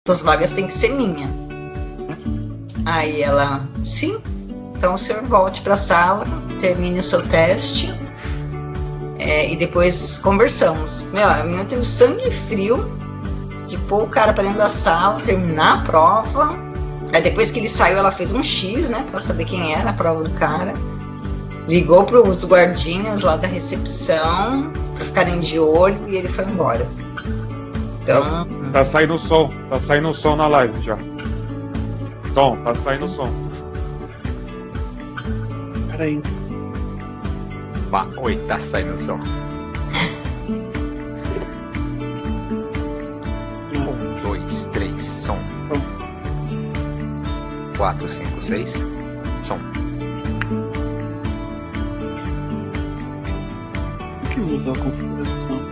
Essas vagas têm que ser minha. Aí ela, sim, então o senhor volte para a sala, termine o seu teste e depois conversamos. Meu, a menina teve sangue frio de pôr o cara para dentro da sala, terminar a prova. Aí depois que ele saiu, ela fez um X, né, para saber quem era a prova do cara. Ligou para os guardinhas lá da recepção para ficarem de olho e ele foi embora. Então... Tá saindo o som na live já. Tom, tá saindo o som. Peraí. Oi, tá saindo o som. 1, 2, 3, som. 4, 5, 6, som. Por que mudou a configuração?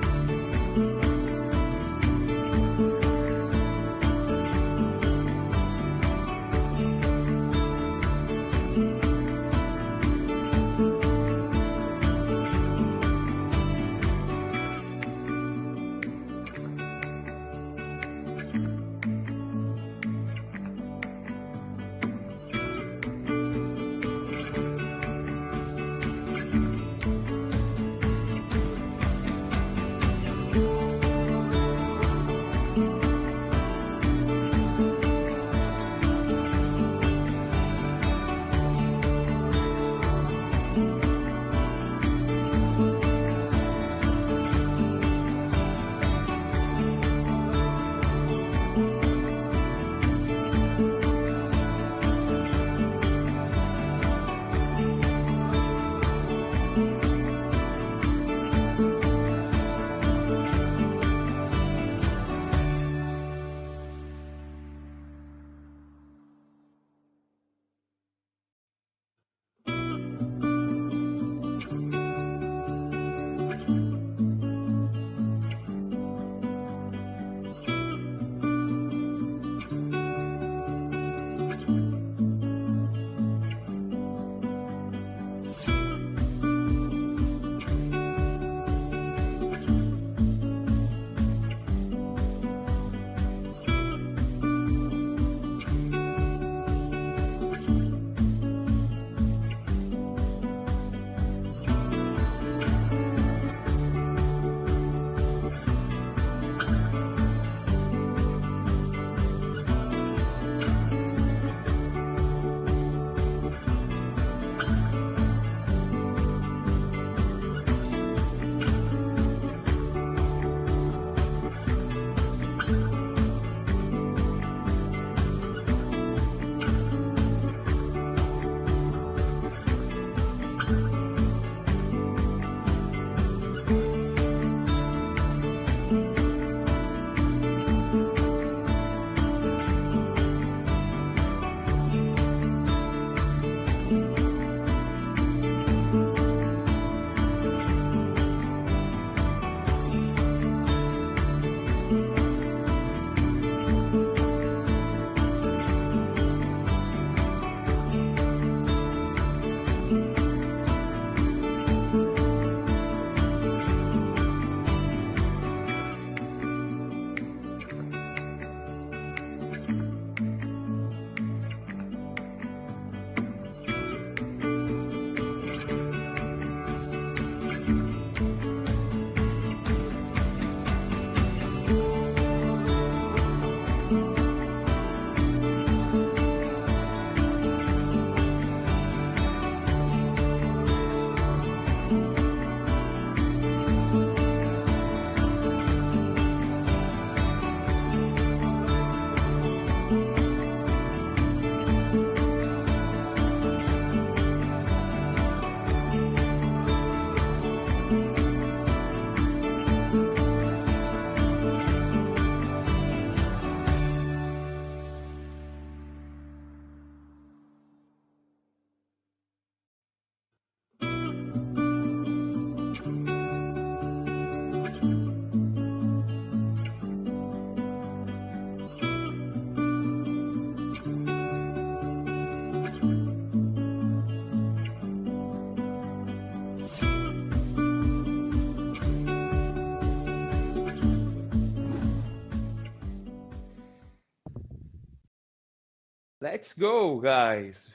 Let's go, guys!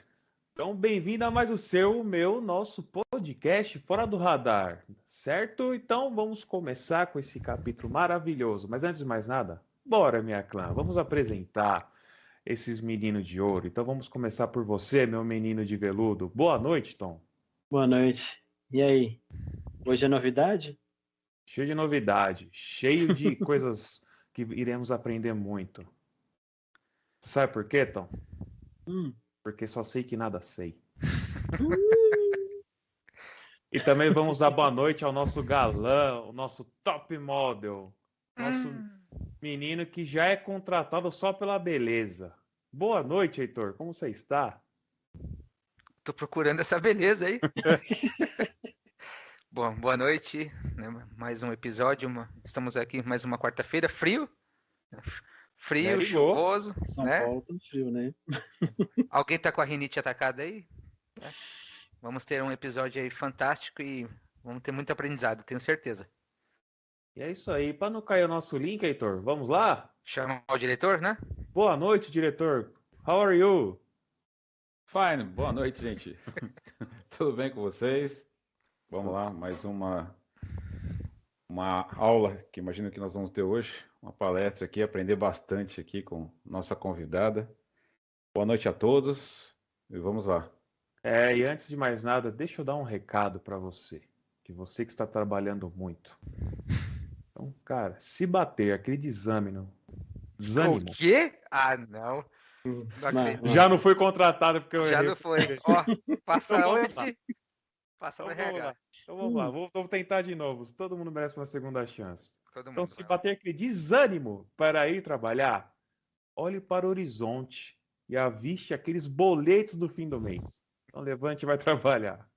Então, bem-vindo a mais nosso podcast Fora do Radar, certo? Então, vamos começar com esse capítulo maravilhoso. Mas antes de mais nada, bora, minha clã, vamos apresentar esses meninos de ouro. Então, vamos começar por você, meu menino de veludo. Boa noite, Tom. Boa noite. E aí? Hoje é novidade? Cheio de novidade, cheio de coisas que iremos aprender muito. Você sabe por quê, Tom? Porque só sei que nada sei. E também vamos dar boa noite ao nosso galã, o nosso top model, nosso menino que já é contratado só pela beleza. Boa noite, Heitor. Como você está? Tô procurando essa beleza aí. Bom, boa noite, né? Mais um episódio. Estamos aqui mais uma quarta-feira. Frio, chuvoso, São né? Paulo tá frio, né? Alguém tá com a rinite atacada aí? Vamos ter um episódio aí fantástico e vamos ter muito aprendizado, tenho certeza. E é isso aí. Para não cair o nosso link, Heitor, vamos lá? Chamar o diretor, né? Boa noite, diretor. How are you? Fine, boa noite, gente. Tudo bem com vocês? Vamos lá, mais uma aula que imagino que nós vamos ter hoje, uma palestra aqui, aprender bastante aqui com nossa convidada. Boa noite a todos e vamos lá. E antes de mais nada, deixa eu dar um recado para você, que está trabalhando muito. Então, cara, se bater aquele desânimo, O quê? Ah, não. Já não foi contratado porque eu Já errei. não foi. Ó, passa Então, hoje, passa no Então vamos RH. lá. Então vamos lá, vou tentar de novo. Todo mundo merece uma segunda chance. Então, se vai. bater aquele desânimo para ir trabalhar, olhe para o horizonte e aviste aqueles boletos do fim do mês. Então levante e vai trabalhar.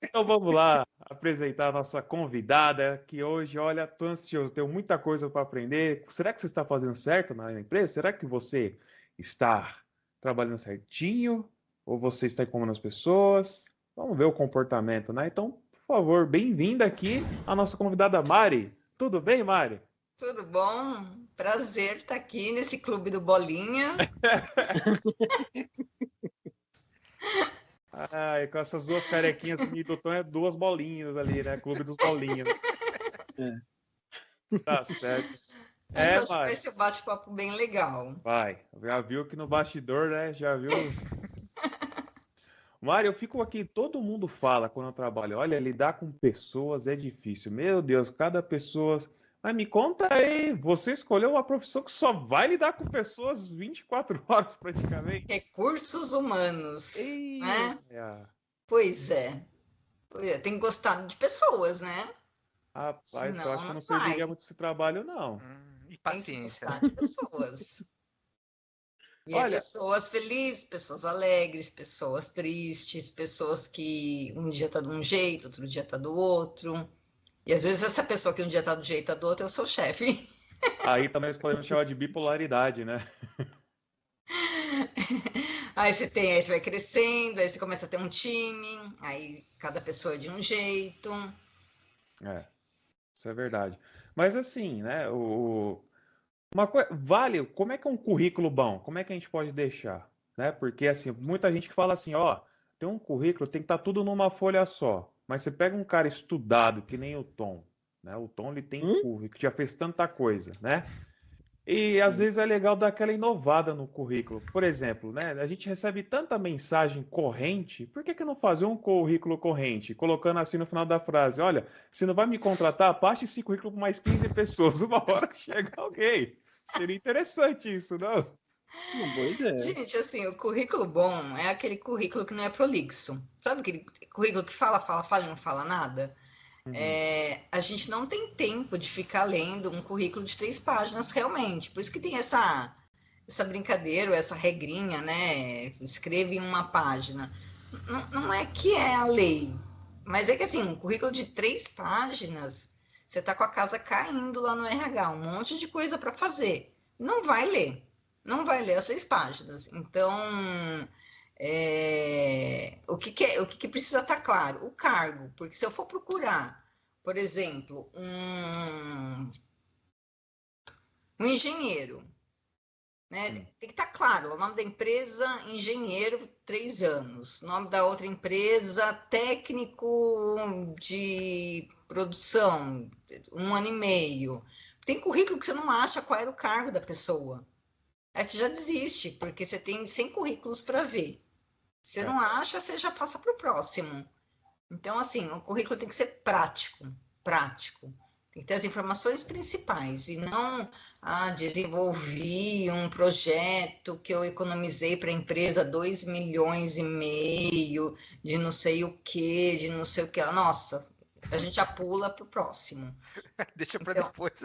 Então vamos lá apresentar a nossa convidada, que hoje, olha, tô ansioso, tenho muita coisa para aprender. Será que você está fazendo certo na empresa? Será que você está trabalhando certinho? Ou você está incomodando as pessoas? Vamos ver o comportamento, né? Então, por favor, bem-vinda aqui a nossa convidada Mari. Tudo bem, Mari? Tudo bom? Prazer estar aqui nesse clube do Bolinha. Ai, com essas duas carequinhas do Tom, é duas bolinhas ali, né? Clube dos bolinhas. Tá certo. Mas acho que Mari. vai ser um bate-papo bem legal. Vai. Já viu que no bastidor, né? Já viu? Mário, eu fico aqui, todo mundo fala quando eu trabalho, olha, lidar com pessoas é difícil. Meu Deus, cada pessoa... Mas me conta aí, você escolheu uma profissão que só vai lidar com pessoas 24 horas praticamente. Recursos humanos, né? Pois é, tem que gostar de pessoas, né? Rapaz, senão, eu acho que não serviria muito esse trabalho, não. E paciência. Tem que gostar de pessoas. E olha, pessoas felizes, pessoas alegres, pessoas tristes, pessoas que um dia tá de um jeito, outro dia tá do outro. E às vezes essa pessoa que um dia tá do jeito, tá do outro, é o seu chefe. Aí também nós podemos chamar de bipolaridade, né? Aí você vai crescendo, aí você começa a ter um time, aí cada pessoa é de um jeito. Isso é verdade. Mas assim, né, como é que é um currículo bom? Como é que a gente pode deixar? Né? Porque assim, muita gente que fala assim, ó, tem um currículo, tem que estar tudo numa folha só. Mas você pega um cara estudado, que nem o Tom, né? O Tom, ele tem currículo, já fez tanta coisa, né? E às vezes é legal dar aquela inovada no currículo. Por exemplo, né? A gente recebe tanta mensagem corrente, por que não fazer um currículo corrente? Colocando assim no final da frase, olha, você não vai me contratar, passe esse currículo com mais 15 pessoas, uma hora chega alguém. Seria interessante isso, não? Boa ideia. Gente, assim, o currículo bom é aquele currículo que não é prolixo. Sabe aquele currículo que fala e não fala nada? A gente não tem tempo de ficar lendo um currículo de 3 páginas realmente. Por isso que tem essa brincadeira, essa regrinha, né? Escreve em uma página. Não é que é a lei, mas é que assim, um currículo de 3 páginas, você tá com a casa caindo lá no RH, um monte de coisa para fazer. Não vai ler as 6 páginas. Então, o que precisa estar claro? O cargo, porque se eu for procurar, por exemplo, um engenheiro, né? Tem que estar claro, o nome da empresa, engenheiro, 3 anos. O nome da outra empresa, técnico de produção, 1 ano e meio. Tem currículo que você não acha qual era o cargo da pessoa. Aí você já desiste, porque você tem 100 currículos para ver. Você não acha, você já passa para o próximo. Então, assim, o currículo tem que ser prático, prático. Tem que ter as informações principais e não, desenvolvi um projeto que eu economizei para a empresa 2,5 milhões de não sei o que, de não sei o que. Nossa, a gente já pula para o próximo. Deixa para Então, depois.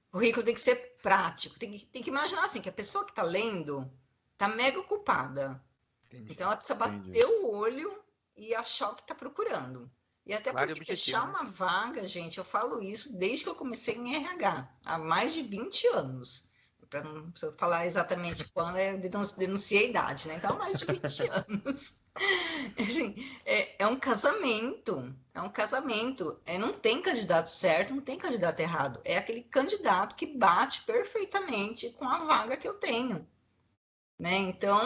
o currículo tem que ser prático. Tem que imaginar assim, que a pessoa que está lendo está mega ocupada. Entendi. Então ela precisa bater o olho e achar o que está procurando. E até Claro e porque objetivo, fechar uma vaga, gente, eu falo isso desde que eu comecei em RH, há mais de 20 anos. Para não falar exatamente quando eu denunciei a idade, né? Então, há mais de 20 anos. Assim, é um casamento, é um casamento. Não tem candidato certo, não tem candidato errado. É aquele candidato que bate perfeitamente com a vaga que eu tenho. Né? Então,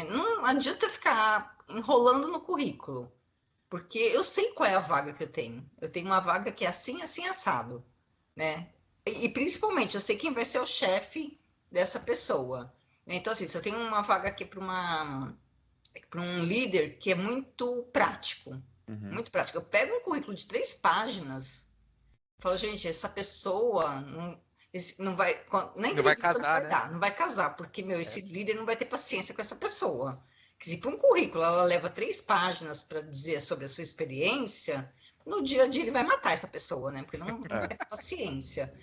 não adianta ficar enrolando no currículo, porque eu sei qual é a vaga que eu tenho. Eu tenho uma vaga que é assim, assim, assado, né? E principalmente, eu sei quem vai ser o chefe dessa pessoa. Né? Então, assim, se eu tenho uma vaga aqui para um líder que é muito prático. Eu pego um currículo de 3 páginas, falo, gente, essa pessoa não vai, na não vai entrevista não casar, vai né? dar, não vai casar, porque, esse líder não vai ter paciência com essa pessoa. Que se para um currículo ela leva 3 páginas para dizer sobre a sua experiência, no dia a dia ele vai matar essa pessoa, né? Porque não vai ter paciência.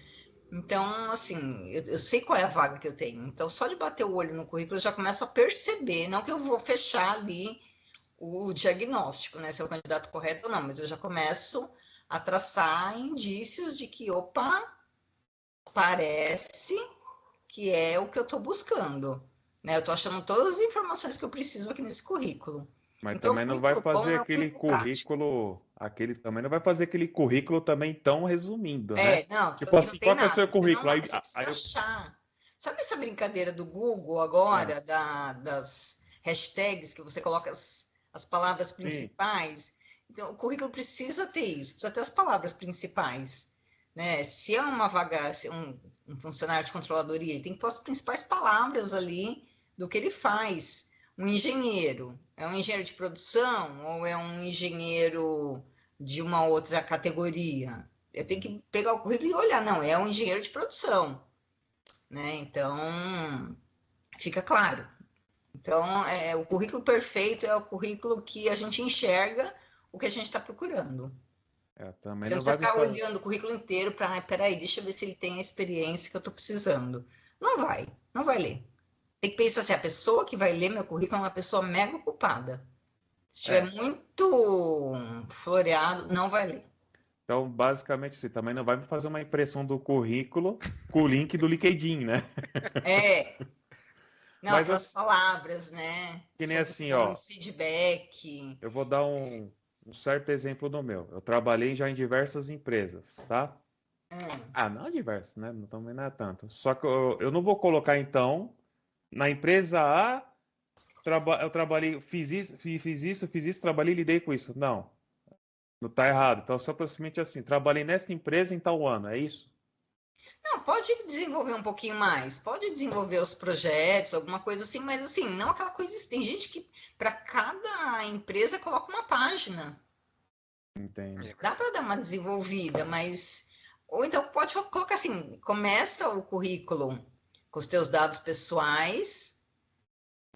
Então, assim, eu sei qual é a vaga que eu tenho. Então, só de bater o olho no currículo, eu já começo a perceber, não que eu vou fechar ali o diagnóstico, né? Se é o candidato correto ou não, mas eu já começo a traçar indícios de que, opa, parece que é o que eu estou buscando. Né? Eu estou achando todas as informações que eu preciso aqui nesse currículo. Mas Então, também o não vai currículo bom fazer é um aquele currículo prático. currículo, também não vai fazer aquele currículo também tão resumindo, né? Não, Tipo que não assim, tem qual que é o seu nada. currículo? Aí, Você precisa aí eu, achar. Sabe essa brincadeira do Google ah, agora, das hashtags, que você coloca as palavras sim, principais? Então, o currículo precisa ter isso, precisa ter as palavras principais. Né? Se é uma vaga, se é um funcionário de controladoria, ele tem que pôr as principais palavras ali do que ele faz. Um engenheiro, é um engenheiro de produção ou é um engenheiro de uma outra categoria? Eu tenho que pegar o currículo e olhar, não, é um engenheiro de produção, né? Então, fica claro. Então, o currículo perfeito é o currículo que a gente enxerga o que a gente está procurando. também Você não não precisa vai me ficar fazer. olhando o currículo inteiro para, peraí, deixa eu ver se ele tem a experiência que eu estou precisando. Não vai ler. Tem que pensar assim, a pessoa que vai ler meu currículo é uma pessoa mega ocupada. Se estiver muito floreado, não vai ler. Então, basicamente, assim, também não vai me fazer uma impressão do currículo com o link do LinkedIn, né? É, não, Mas aquelas assim, palavras, né? que nem Sobre assim, um ó, feedback. eu vou dar um certo exemplo do meu. Eu trabalhei já em diversas empresas, tá? Hum, Não diversas, né? Não também não é tanto. Só que eu não vou colocar, então, na empresa A, eu trabalhei, fiz isso, trabalhei e lidei com isso. Não, não tá errado. Então, só simplesmente assim, trabalhei nessa empresa em tal ano, é isso? Não, pode desenvolver um pouquinho mais, pode desenvolver os projetos, alguma coisa assim, mas assim, não aquela coisa. Tem gente que para cada empresa coloca uma página. Entendo. É Dá verdade. para dar uma desenvolvida, mas. Ou então pode colocar assim: começa o currículo com os teus dados pessoais,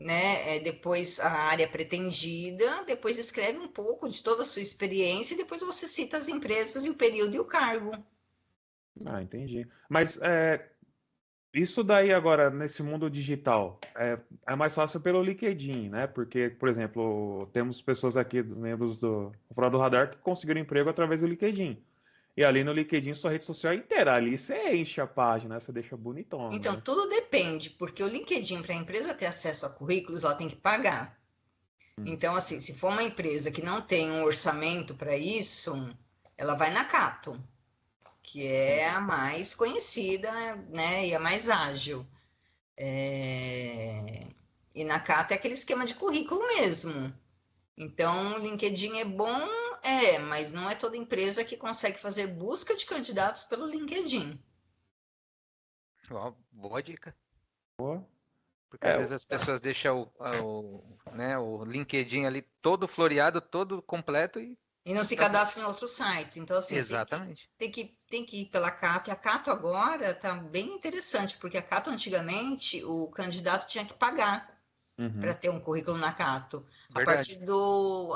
né? Depois a área pretendida, depois escreve um pouco de toda a sua experiência e depois você cita as empresas e o período e o cargo. Entendi. Mas isso daí agora, nesse mundo digital, é mais fácil pelo LinkedIn, né? Porque, por exemplo, temos pessoas aqui, membros do Fora do Radar, que conseguiram emprego através do LinkedIn. E ali no LinkedIn, sua rede social é inteira. Ali você enche a página, você deixa bonitona, Então, né? tudo depende, porque o LinkedIn, para a empresa ter acesso a currículos, ela tem que pagar. Hum, Então, assim, se for uma empresa que não tem um orçamento para isso, ela vai na Cato, que é entendi. a mais conhecida, né, e a mais ágil. E na Cata é aquele esquema de currículo mesmo. Então, o LinkedIn é bom, mas não é toda empresa que consegue fazer busca de candidatos pelo LinkedIn. Ó, boa dica. Boa. Porque às vezes as pessoas deixam né, o LinkedIn ali todo floreado, todo completo e. E não se cadastram em outros sites. Então, assim, Exatamente. tem que ir pela Cato. E a Cato agora está bem interessante, porque a Cato antigamente o candidato tinha que pagar para ter um currículo na Cato. A Verdade. partir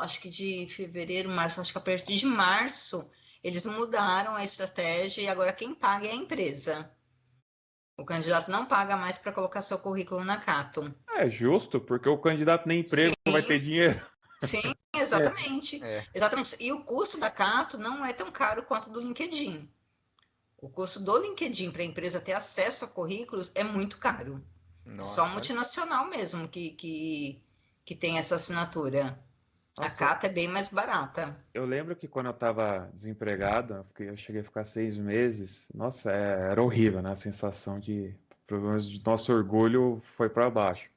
acho que de fevereiro, março, acho que a partir de março, eles mudaram a estratégia e agora quem paga é a empresa. O candidato não paga mais para colocar seu currículo na Cato. É justo, porque o candidato nem emprego não vai ter dinheiro. Sim, exatamente. É. Exatamente. E o custo da Cato não é tão caro quanto do LinkedIn. O custo do LinkedIn para a empresa ter acesso a currículos é muito caro. Só Nossa, multinacional mesmo que tem essa assinatura. A Nossa, Cato é bem mais barata. eu lembro que quando eu estava desempregado, porque eu cheguei a ficar 6 meses, nossa, era horrível, né? A sensação de, pelo menos, de nosso orgulho foi para baixo.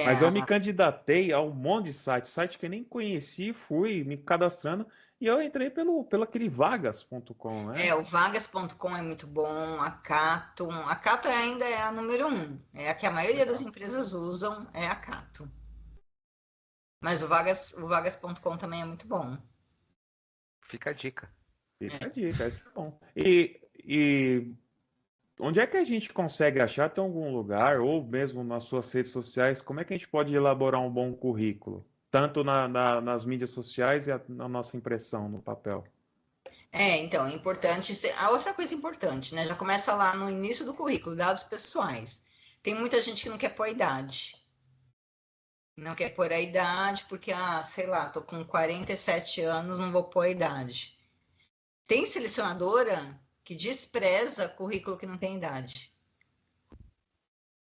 Mas eu me candidatei a um monte de site que eu nem conheci, fui me cadastrando e eu entrei pelo aquele vagas.com, né? O vagas.com é muito bom, a Cato ainda é a número 1, é a que a maioria das empresas usam, é a Cato. Mas o vagas.com também é muito bom. fica a dica. Fica a dica, esse é bom. E onde é que a gente consegue achar? Tem algum lugar, ou mesmo nas suas redes sociais, como é que a gente pode elaborar um bom currículo? Tanto nas mídias sociais e na nossa impressão no papel. Então, é importante. A outra coisa importante, né? Já começa lá no início do currículo, dados pessoais. Tem muita gente que não quer pôr a idade. Não quer pôr a idade porque, sei lá, tô com 47 anos, não vou pôr a idade. Tem selecionadora que despreza currículo que não tem idade.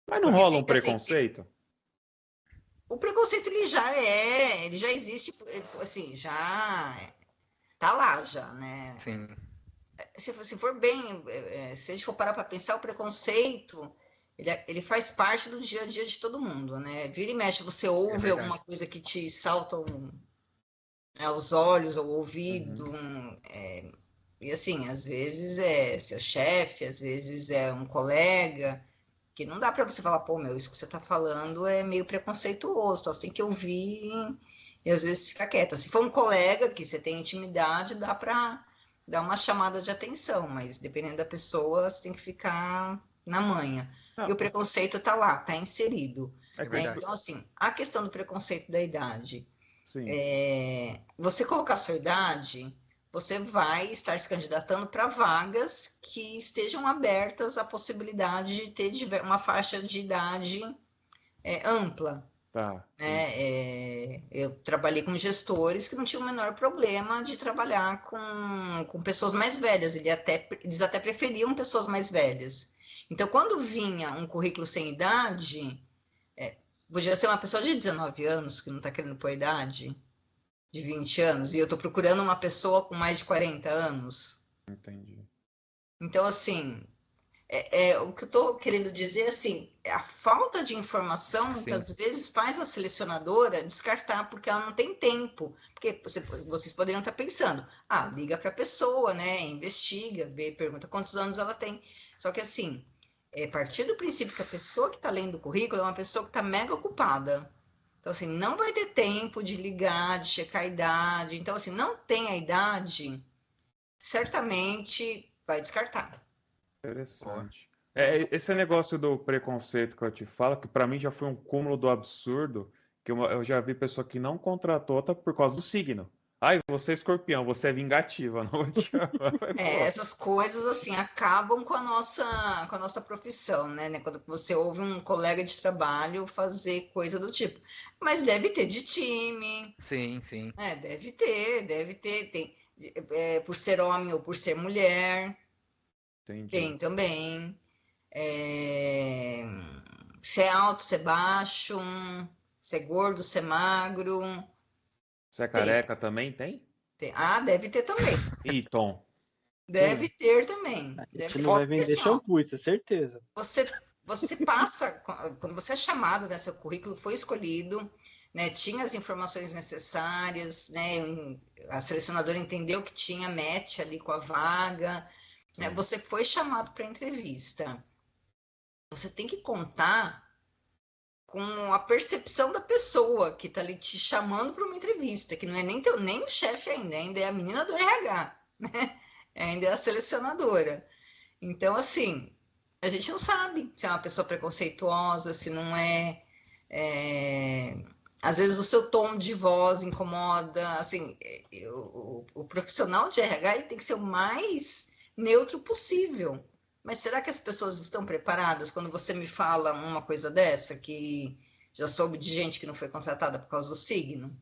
Mas não Porque rola um fica assim, preconceito? o preconceito ele já existe, assim, já tá lá já, né? Sim. Se for bem, se a gente for parar para pensar, o preconceito, ele faz parte do dia a dia de todo mundo, né? Vira e mexe, você ouve alguma coisa que te salta aos olhos ou ouvido, e assim, às vezes é seu chefe, às vezes é um colega, que não dá para você falar, pô, meu, isso que você está falando é meio preconceituoso, então você tem que ouvir e às vezes ficar quieta. Se for um colega que você tem intimidade, dá para dar uma chamada de atenção, mas dependendo da pessoa, você tem que ficar na manha. E o preconceito está lá, está inserido. Né? Então, assim, a questão do preconceito da idade, Sim. você colocar sua idade, você vai estar se candidatando para vagas que estejam abertas à possibilidade de ter uma faixa de idade ampla. Tá. Eu trabalhei com gestores que não tinham o menor problema de trabalhar com pessoas mais velhas, eles até preferiam pessoas mais velhas. Então, quando vinha um currículo sem idade, podia ser uma pessoa de 19 anos que não está querendo pôr idade, de 20 anos, e eu estou procurando uma pessoa com mais de 40 anos. Entendi. Então, assim, o que eu estou querendo dizer, assim, a falta de informação muitas vezes faz a selecionadora descartar, porque ela não tem tempo. Porque vocês poderiam estar pensando, liga para a pessoa, né? Investiga, vê, pergunta quantos anos ela tem. Só que, assim, a partir do princípio que a pessoa que está lendo o currículo é uma pessoa que está mega ocupada. Então, assim, não vai ter tempo de ligar, de checar a idade. Então, assim, não tem a idade, certamente vai descartar. Interessante. Esse negócio do preconceito que eu te falo, que para mim já foi um cúmulo do absurdo, que eu já vi pessoa que não contratou outra por causa do signo. Ai, você é escorpião, você é vingativa, não vou te chamar. Essas coisas assim acabam com a nossa profissão, né? Quando você ouve um colega de trabalho fazer coisa do tipo. Mas deve ter de time. Sim, sim. Deve ter. Tem, por ser homem ou por ser mulher. Entendi. Tem também. Se é alto, se é baixo, se é gordo, se é magro. Se é careca também tem? Deve ter também. E Tom? Deve ter também. A gente não vai vender shampoo, isso é certeza. Você você passa, quando você é chamado, né, seu currículo foi escolhido, né, tinha as informações necessárias, né, a selecionadora entendeu que tinha match ali com a vaga, né, você foi chamado para entrevista. Você tem que contar com a percepção da pessoa que está ali te chamando para uma entrevista, que não é nem o chefe ainda é a menina do RH, né? Ainda é a selecionadora. Então, assim, a gente não sabe se é uma pessoa preconceituosa, se não é. Às vezes o seu tom de voz incomoda. Assim, o profissional de RH ele tem que ser o mais neutro possível. Mas será que as pessoas estão preparadas quando você me fala uma coisa dessa, que já soube de gente que não foi contratada por causa do signo?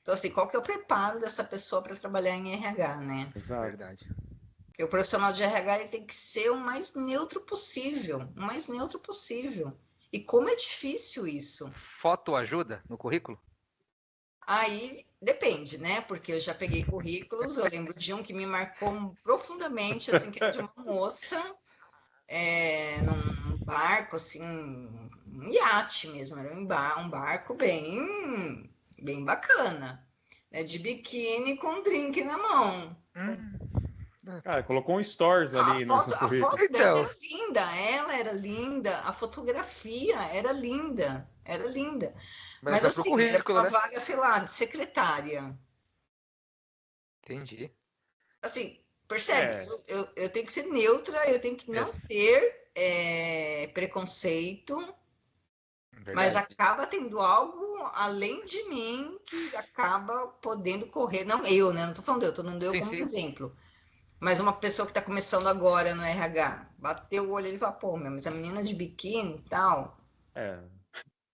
Então, assim, qual que é o preparo dessa pessoa para trabalhar em RH, né? Exato. Verdade. Porque o profissional de RH ele tem que ser o mais neutro possível, o mais neutro possível. E como é difícil isso. Foto ajuda no currículo? Aí depende, né? Porque eu já peguei currículos, eu lembro de um que me marcou profundamente, assim, que era de uma moça, num barco, assim, um iate mesmo, era um barco bem bacana, né? De biquíni com um drink na mão. Cara, colocou um stories ali no seu A currículo. foto dela Então. era linda, ela era linda, a fotografia era linda, era linda. Mas vai pro assim, era currículo, uma né? vaga, sei lá, de secretária. Entendi. Assim, percebe? É. Eu tenho que ser neutra, eu tenho que não ter preconceito, mas Verdade. acaba tendo algo além de mim que acaba podendo correr. Não eu, né? Não tô falando eu, tô dando eu Sim, como sim. exemplo. Mas uma pessoa que está começando agora no RH, bateu o olho e fala, pô, mas a menina de biquíni e tal.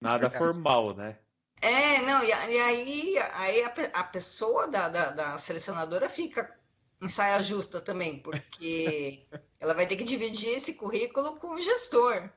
Nada Verdade. formal, né? Não, e aí a pessoa da selecionadora fica em saia justa também, porque ela vai ter que dividir esse currículo com o gestor.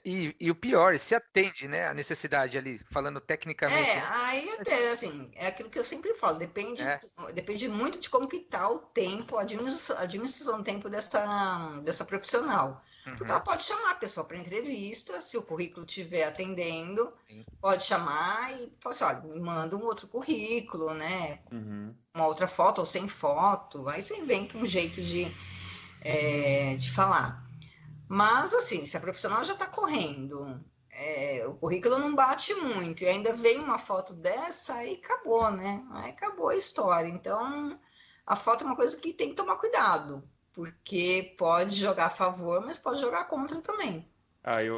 E o pior, se atende, né, a necessidade ali, falando tecnicamente, né? Aí até, assim, é aquilo que eu sempre falo, É. depende muito de como que tá o tempo, a administração do tempo dessa profissional. Porque ela Uhum. pode chamar a pessoa para entrevista, se o currículo estiver atendendo, Sim. pode chamar e falar assim, olha, me manda um outro currículo, né? Uhum. Uma outra foto ou sem foto, aí você inventa um jeito de falar. Mas, assim, se a profissional já está correndo, o currículo não bate muito, e ainda vem uma foto dessa, aí acabou, né? Aí acabou a história. Então, a foto é uma coisa que tem que tomar cuidado, porque pode jogar a favor, mas pode jogar contra também.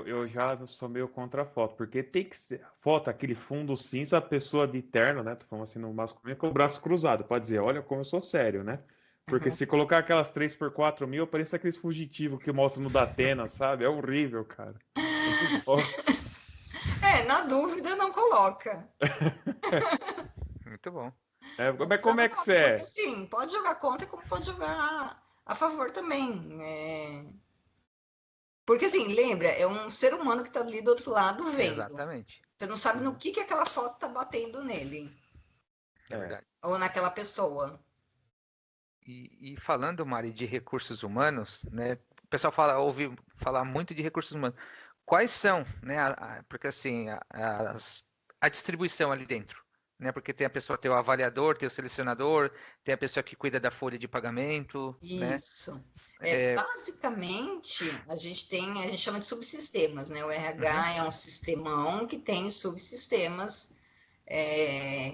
Eu já sou meio contra a foto, porque tem que ser. Foto, aquele fundo cinza, a pessoa de terno, né? Tô falando assim no masculino, com o braço cruzado. Pode dizer, olha como eu sou sério, né? Porque Uhum. se colocar aquelas 3x4 mil, parece aqueles fugitivos que mostram no Datena, sabe? É horrível, cara. Eu não gosto. Na dúvida, não coloca. Muito bom. Na Mas dúvida, como não é que você coloca, porque é? sim, pode jogar contra, como pode jogar a favor também. Porque, assim, lembra, é um ser humano que está ali do outro lado vendo. Exatamente. Você não sabe no Uhum. que aquela foto tá batendo nele, É É. verdade. ou naquela pessoa. E falando, Mari, de recursos humanos, né? O pessoal ouve falar muito de recursos humanos. Quais são, né? Porque assim, a distribuição ali dentro, né? Porque tem a pessoa, tem o avaliador, tem o selecionador, tem a pessoa que cuida da folha de pagamento, né? Isso. É, Basicamente, a gente chama de subsistemas, né? O uhum, RH é um sistemão que tem subsistemas, é,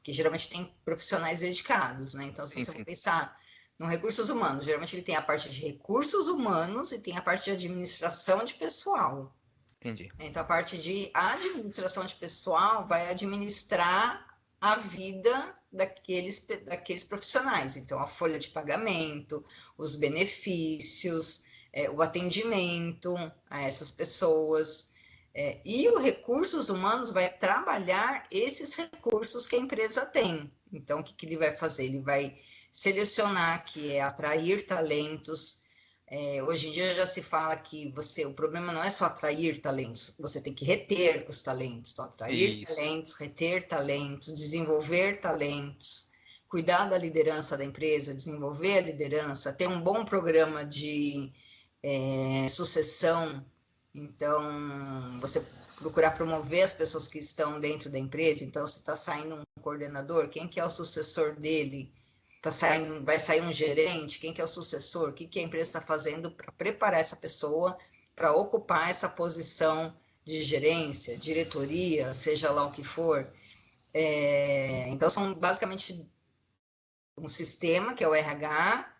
que geralmente tem profissionais dedicados, né? Então, se sim, você for sim, pensar no recursos humanos, geralmente ele tem a parte de recursos humanos e tem a parte de administração de pessoal. entendi. Então, a parte de administração de pessoal vai administrar a vida daqueles profissionais. Então, a folha de pagamento, os benefícios, o atendimento a essas pessoas. E o recursos humanos vai trabalhar esses recursos que a empresa tem. Então, o que ele vai fazer? Ele vai selecionar, que é atrair talentos. Hoje em dia já se fala que o problema não é só atrair talentos, você tem que reter os talentos. Então, atrair Isso. talentos, reter talentos, desenvolver talentos, cuidar da liderança da empresa, desenvolver a liderança, ter um bom programa de sucessão Então, você procurar promover as pessoas que estão dentro da empresa. Então, se está saindo um coordenador, quem que é o sucessor dele? Vai sair um gerente, quem que é o sucessor? O que, que a empresa está fazendo para preparar essa pessoa para ocupar essa posição de gerência, diretoria, seja lá o que for. Então, são basicamente um sistema, que é o RH,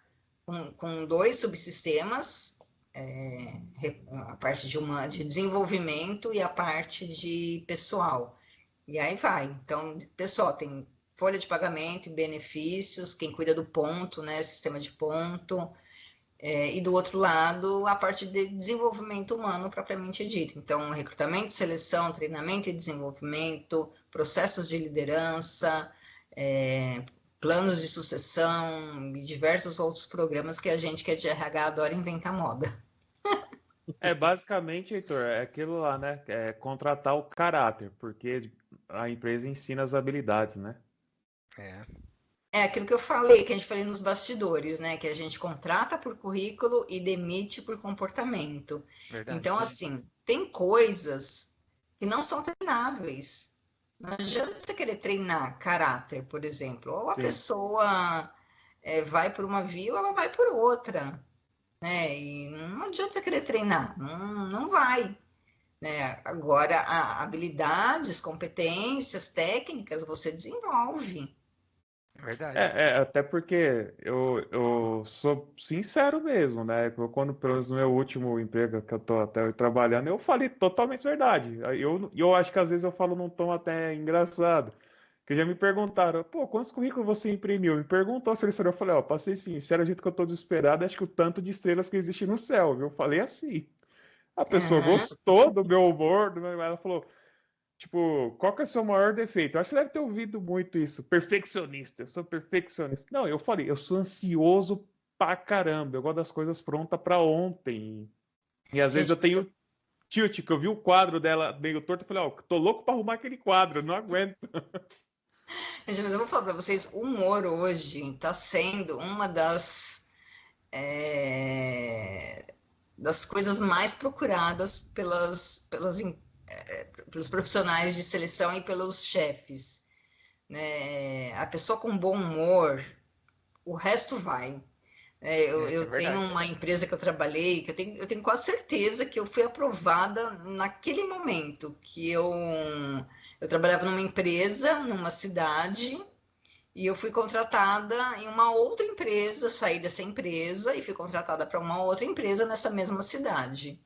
com 2 subsistemas, a parte de desenvolvimento e a parte de pessoal. E aí vai. Então, pessoal, tem folha de pagamento e benefícios, quem cuida do ponto, né, sistema de ponto, e do outro lado, a parte de desenvolvimento humano propriamente dito. Então, recrutamento, seleção, treinamento e desenvolvimento, processos de liderança, planos de sucessão e diversos outros programas que a gente que é de RH adora inventar moda. Basicamente, Heitor, é aquilo lá, né? É contratar o caráter, porque a empresa ensina as habilidades, né? É aquilo que eu falei, que a gente falou nos bastidores, né? Que a gente contrata por currículo e demite por comportamento. Verdade. Então, assim, tem coisas que não são treináveis. Não adianta você querer treinar caráter, por exemplo. Ou a Sim. pessoa vai por uma via ou ela vai por outra. Né? E não adianta você querer treinar, não vai. Né? Agora, habilidades, competências, técnicas, você desenvolve. Verdade. Até porque eu sou sincero mesmo, né? Quando, pelo menos no meu último emprego que eu tô até trabalhando, eu falei totalmente verdade. Eu acho que às vezes eu falo num tom até engraçado. Que já me perguntaram, pô, quantos currículos você imprimiu? Me perguntou a selecionadora, eu falei, ó, passei sim, se era o jeito que eu tô desesperado, acho que o tanto de estrelas que existe no céu, viu? Eu falei assim. A pessoa gostou do meu humor, ela falou, tipo, qual que é o seu maior defeito? Eu acho que você deve ter ouvido muito isso, perfeccionista, eu sou perfeccionista. Não, eu falei, eu sou ansioso pra caramba, eu gosto das coisas prontas pra ontem. E às vezes eu tenho tilt, que eu vi o quadro dela meio torto, eu falei, ó, tô louco pra arrumar aquele quadro, não aguento. Gente, mas eu vou falar para vocês, o humor hoje está sendo uma das coisas mais procuradas pelos profissionais de seleção e pelos chefes. Né? A pessoa com bom humor, o resto vai. Eu tenho uma empresa que eu trabalhei, que eu tenho quase certeza que eu fui aprovada naquele momento, que eu trabalhava numa empresa, numa cidade, e eu fui contratada em uma outra empresa, saí dessa empresa e fui contratada para uma outra empresa nessa mesma cidade.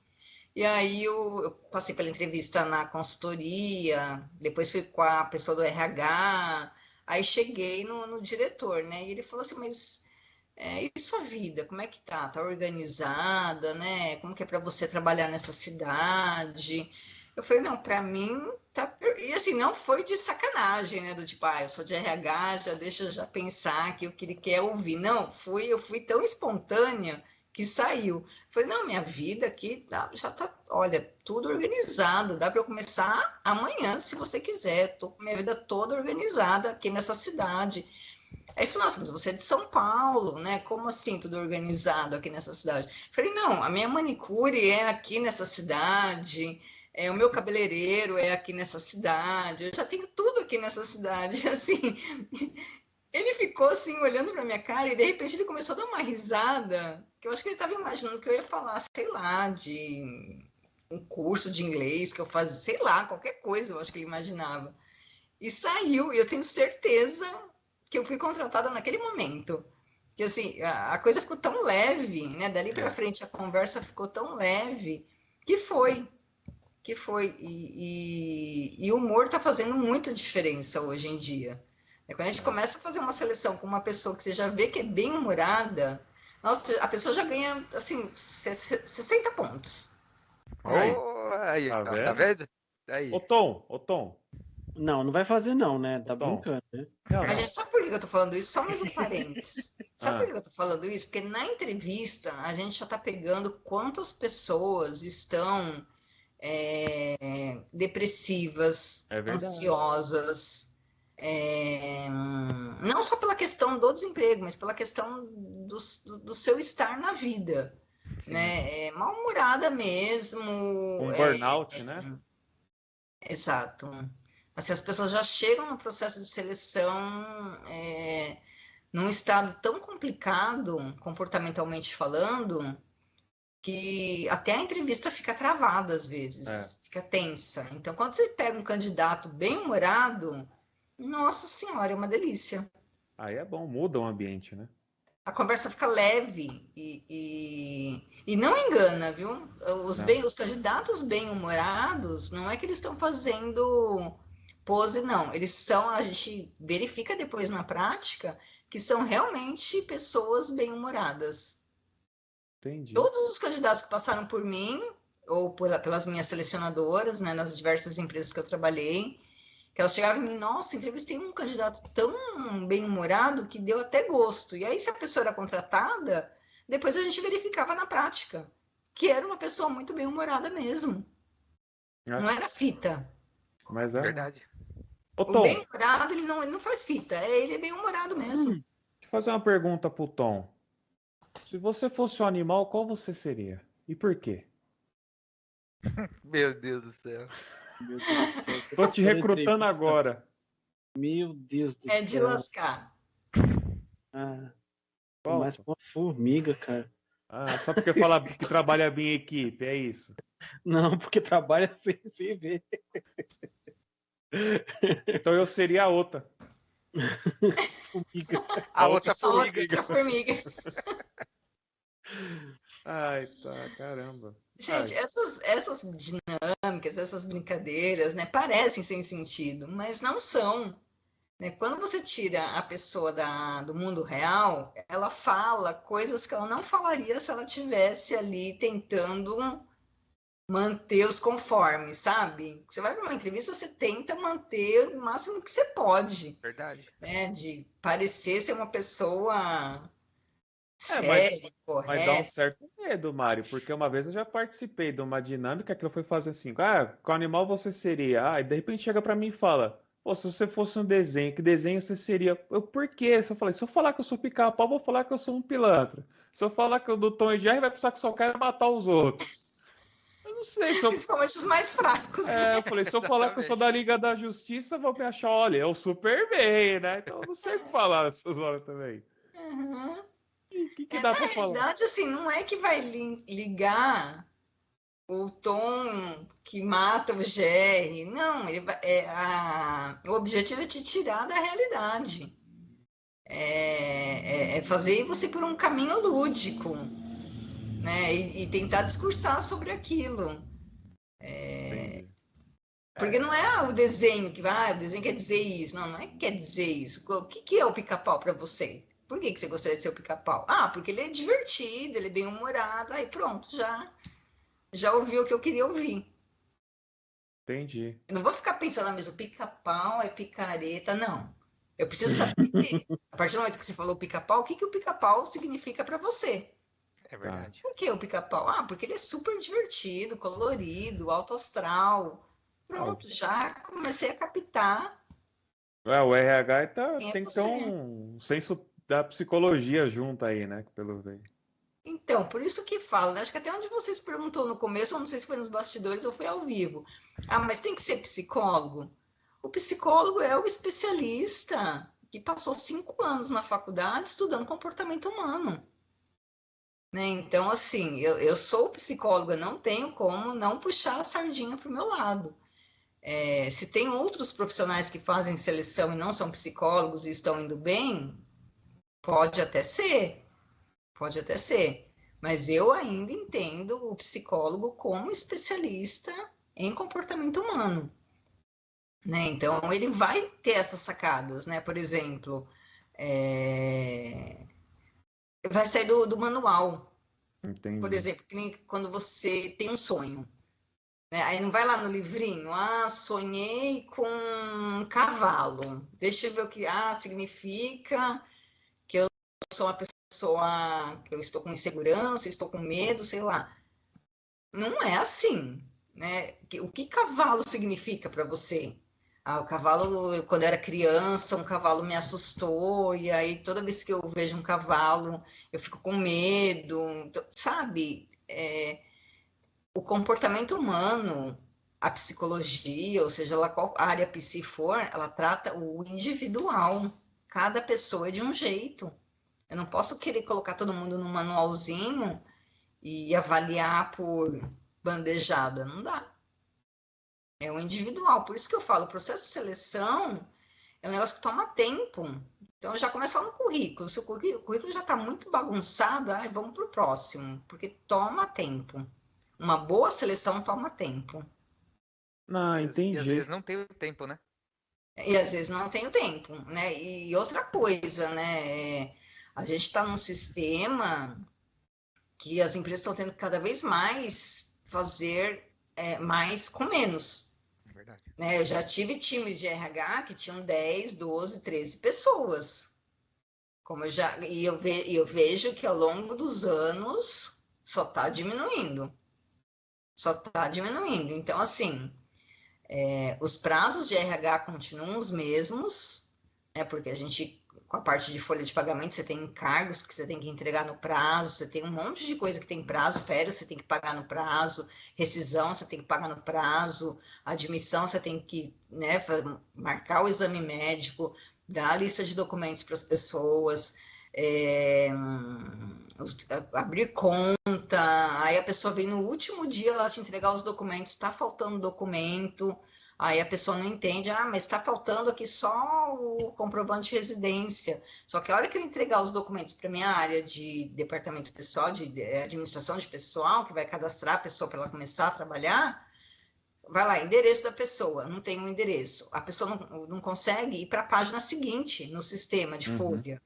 E aí eu passei pela entrevista na consultoria, depois fui com a pessoa do RH, aí cheguei no diretor, né? E ele falou assim, mas e sua vida, como é que tá? Tá organizada, né? Como que é para você trabalhar nessa cidade? Eu falei, não, para mim tá. E assim, não foi de sacanagem, né? Do tipo, eu sou de RH, já deixa eu já pensar que o que ele quer ouvir. Não, eu fui tão espontânea que saiu. Falei, não, minha vida aqui já tá, olha, tudo organizado, dá para eu começar amanhã, se você quiser. Tô com minha vida toda organizada aqui nessa cidade. Aí ele falou, nossa, mas você é de São Paulo, né? Como assim tudo organizado aqui nessa cidade? Falei, não, a minha manicure é aqui nessa cidade, o meu cabeleireiro é aqui nessa cidade, eu já tenho tudo aqui nessa cidade. Assim, ele ficou assim, olhando para minha cara, e de repente ele começou a dar uma risada, que eu acho que ele estava imaginando que eu ia falar, sei lá, de um curso de inglês que eu fazia, sei lá, qualquer coisa, eu acho que ele imaginava. E saiu, e eu tenho certeza que eu fui contratada naquele momento. Que assim, a coisa ficou tão leve, né? Dali para frente a conversa ficou tão leve que foi. E o humor está fazendo muita diferença hoje em dia. Quando a gente começa a fazer uma seleção com uma pessoa que você já vê que é bem humorada, nossa, a pessoa já ganha assim 60 pontos. Aí, tá vendo? Aí. Ô Tom. Não vai fazer não, né? Tá Tom. brincando, né? Mas, gente, sabe por que eu tô falando isso? Só mais um parênteses. Sabe por que eu tô falando isso? Porque na entrevista a gente já tá pegando quantas pessoas estão depressivas, ansiosas, não só pela questão do desemprego, mas pela questão do seu estar na vida. Sim. né? Mal-humorada mesmo. Um burnout, né? Exato. Assim, as pessoas já chegam no processo de seleção num estado tão complicado, comportamentalmente falando, que até a entrevista fica travada às vezes, fica tensa. Então, quando você pega um candidato bem-humorado, nossa senhora, é uma delícia. Aí é bom, muda o ambiente, né? A conversa fica leve e não engana, viu? Não. Os candidatos bem-humorados, não é que eles estão fazendo pose, não. Eles são, a gente verifica depois na prática, que são realmente pessoas bem-humoradas. Entendi. Todos os candidatos que passaram por mim, ou pelas minhas selecionadoras, né, nas diversas empresas que eu trabalhei, que elas chegavam e me, nossa, entrevistei um candidato tão bem-humorado que deu até gosto. E aí, se a pessoa era contratada, depois a gente verificava na prática que era uma pessoa muito bem-humorada mesmo. É, Não era fita. mas é. Verdade. Ô, O Tom, bem-humorado, ele não faz fita. Ele é bem-humorado mesmo. deixa eu fazer uma pergunta pro Tom. Se você fosse um animal, qual você seria? E por quê? Meu Deus do céu. Meu Deus do céu. Tô te recrutando Entrevista. agora. Meu Deus do É de céu. lascar. Ah, Qual? mais uma formiga, cara. Ah, só porque fala que trabalha bem em equipe, é isso. Não, porque trabalha sem ver. Então eu seria a outra. Formiga. A outra A outra formiga. formiga. Ai, tá, caramba. Gente, essas dinâmicas, essas brincadeiras, né, parecem sem sentido, mas não são. Né? Quando você tira a pessoa do mundo real, ela fala coisas que ela não falaria se ela tivesse ali tentando manter os conformes, sabe? Você vai para uma entrevista, você tenta manter o máximo que você pode, Verdade. né? De parecer ser uma pessoa É, mas séria, dá um correta. certo medo, Mário, porque uma vez eu já participei de uma dinâmica que eu fui fazer assim, qual animal você seria? Ah, e de repente chega pra mim e fala, pô, se você fosse um desenho, que desenho você seria? Eu, por quê? Se eu falei, se eu falar que eu sou pica-pau, vou falar que eu sou um pilantra. Se eu falar que eu do Tom e Jerry, vai pensar que só quero matar os outros. Eu não sei, Principalmente os mais fracos, né? eu falei, se eu falar que eu sou da Liga da Justiça, vão me achar, olha, é o Superman, né? Então eu não sei o que falar nessas horas também. Uhum. O que dá Na pra falar? realidade, assim, não é que vai ligar o Tom que mata o Jerry. Não, o objetivo é te tirar da realidade. É fazer você por um caminho lúdico, né? E tentar discursar sobre aquilo. Entendi. Porque não é o desenho que vai, o desenho quer dizer isso. Não, não é que quer dizer isso. O que é o pica-pau para você? Por que você gostaria de ser o pica-pau? Ah, porque ele é divertido, ele é bem humorado. Aí pronto, já ouvi o que eu queria ouvir. Entendi. Eu não vou ficar pensando, mas o pica-pau é picareta, não. Eu preciso saber, a partir do momento que você falou pica-pau, o que o pica-pau significa para você? É Tá. verdade. Por que o pica-pau? Ah, porque ele é super divertido, colorido, alto astral. Pronto, já comecei a captar O RH quem é tem que ter você. um senso da psicologia junto aí, né? Pelo jeito. Então, por isso que falo, né? Acho que até onde você se perguntou no começo, eu não sei se foi nos bastidores ou foi ao vivo. Ah, mas tem que ser psicólogo? O psicólogo é o especialista que passou 5 anos na faculdade estudando comportamento humano. Né? Então, assim, eu sou psicóloga, não tenho como não puxar a sardinha para o meu lado. Se tem outros profissionais que fazem seleção e não são psicólogos e estão indo bem, pode até ser, pode até ser. Mas eu ainda entendo o psicólogo como especialista em comportamento humano. Né? Então, ele vai ter essas sacadas, né? Por exemplo, vai sair do manual. Por Entendi. exemplo, que nem quando você tem um sonho. Né? Aí não vai lá no livrinho, sonhei com um cavalo. Deixa eu ver o que significa que eu sou uma pessoa, que eu estou com insegurança, estou com medo, sei lá. Não é assim, né? O que cavalo significa para você? O cavalo, quando eu era criança, um cavalo me assustou, e aí toda vez que eu vejo um cavalo, eu fico com medo, sabe? o comportamento humano, a psicologia, ou seja, lá qual área psi for, ela trata o individual. Cada pessoa é de um jeito. Eu não posso querer colocar todo mundo num manualzinho e avaliar por bandejada. Não dá. É o individual. Por isso que eu falo, o processo de seleção é um negócio que toma tempo. Então, já começa no currículo. Se o currículo já está muito bagunçado, vamos para o próximo, porque toma tempo. Uma boa seleção toma tempo. Não, E às entendi. vezes não tem o tempo, né? E às vezes não tem o tempo, né? E outra coisa, né? A gente está num sistema que as empresas estão tendo cada vez mais fazer mais com menos. Verdade. Né? Eu já tive times de RH que tinham 10, 12, 13 pessoas. Eu vejo que ao longo dos anos só está diminuindo. Só está diminuindo. Então, assim, os prazos de RH continuam os mesmos, né, porque a gente, com a parte de folha de pagamento, você tem encargos que você tem que entregar no prazo, você tem um monte de coisa que tem prazo, férias você tem que pagar no prazo, rescisão você tem que pagar no prazo, admissão você tem que, né, marcar o exame médico, dar a lista de documentos para as pessoas, abrir conta, aí a pessoa vem no último dia ela te entregar os documentos, está faltando documento, aí a pessoa não entende, mas está faltando aqui só o comprovante de residência, só que a hora que eu entregar os documentos para minha área de departamento pessoal, de administração de pessoal, que vai cadastrar a pessoa para ela começar a trabalhar, vai lá, endereço da pessoa, não tem um endereço, a pessoa não consegue ir para a página seguinte no sistema de folha.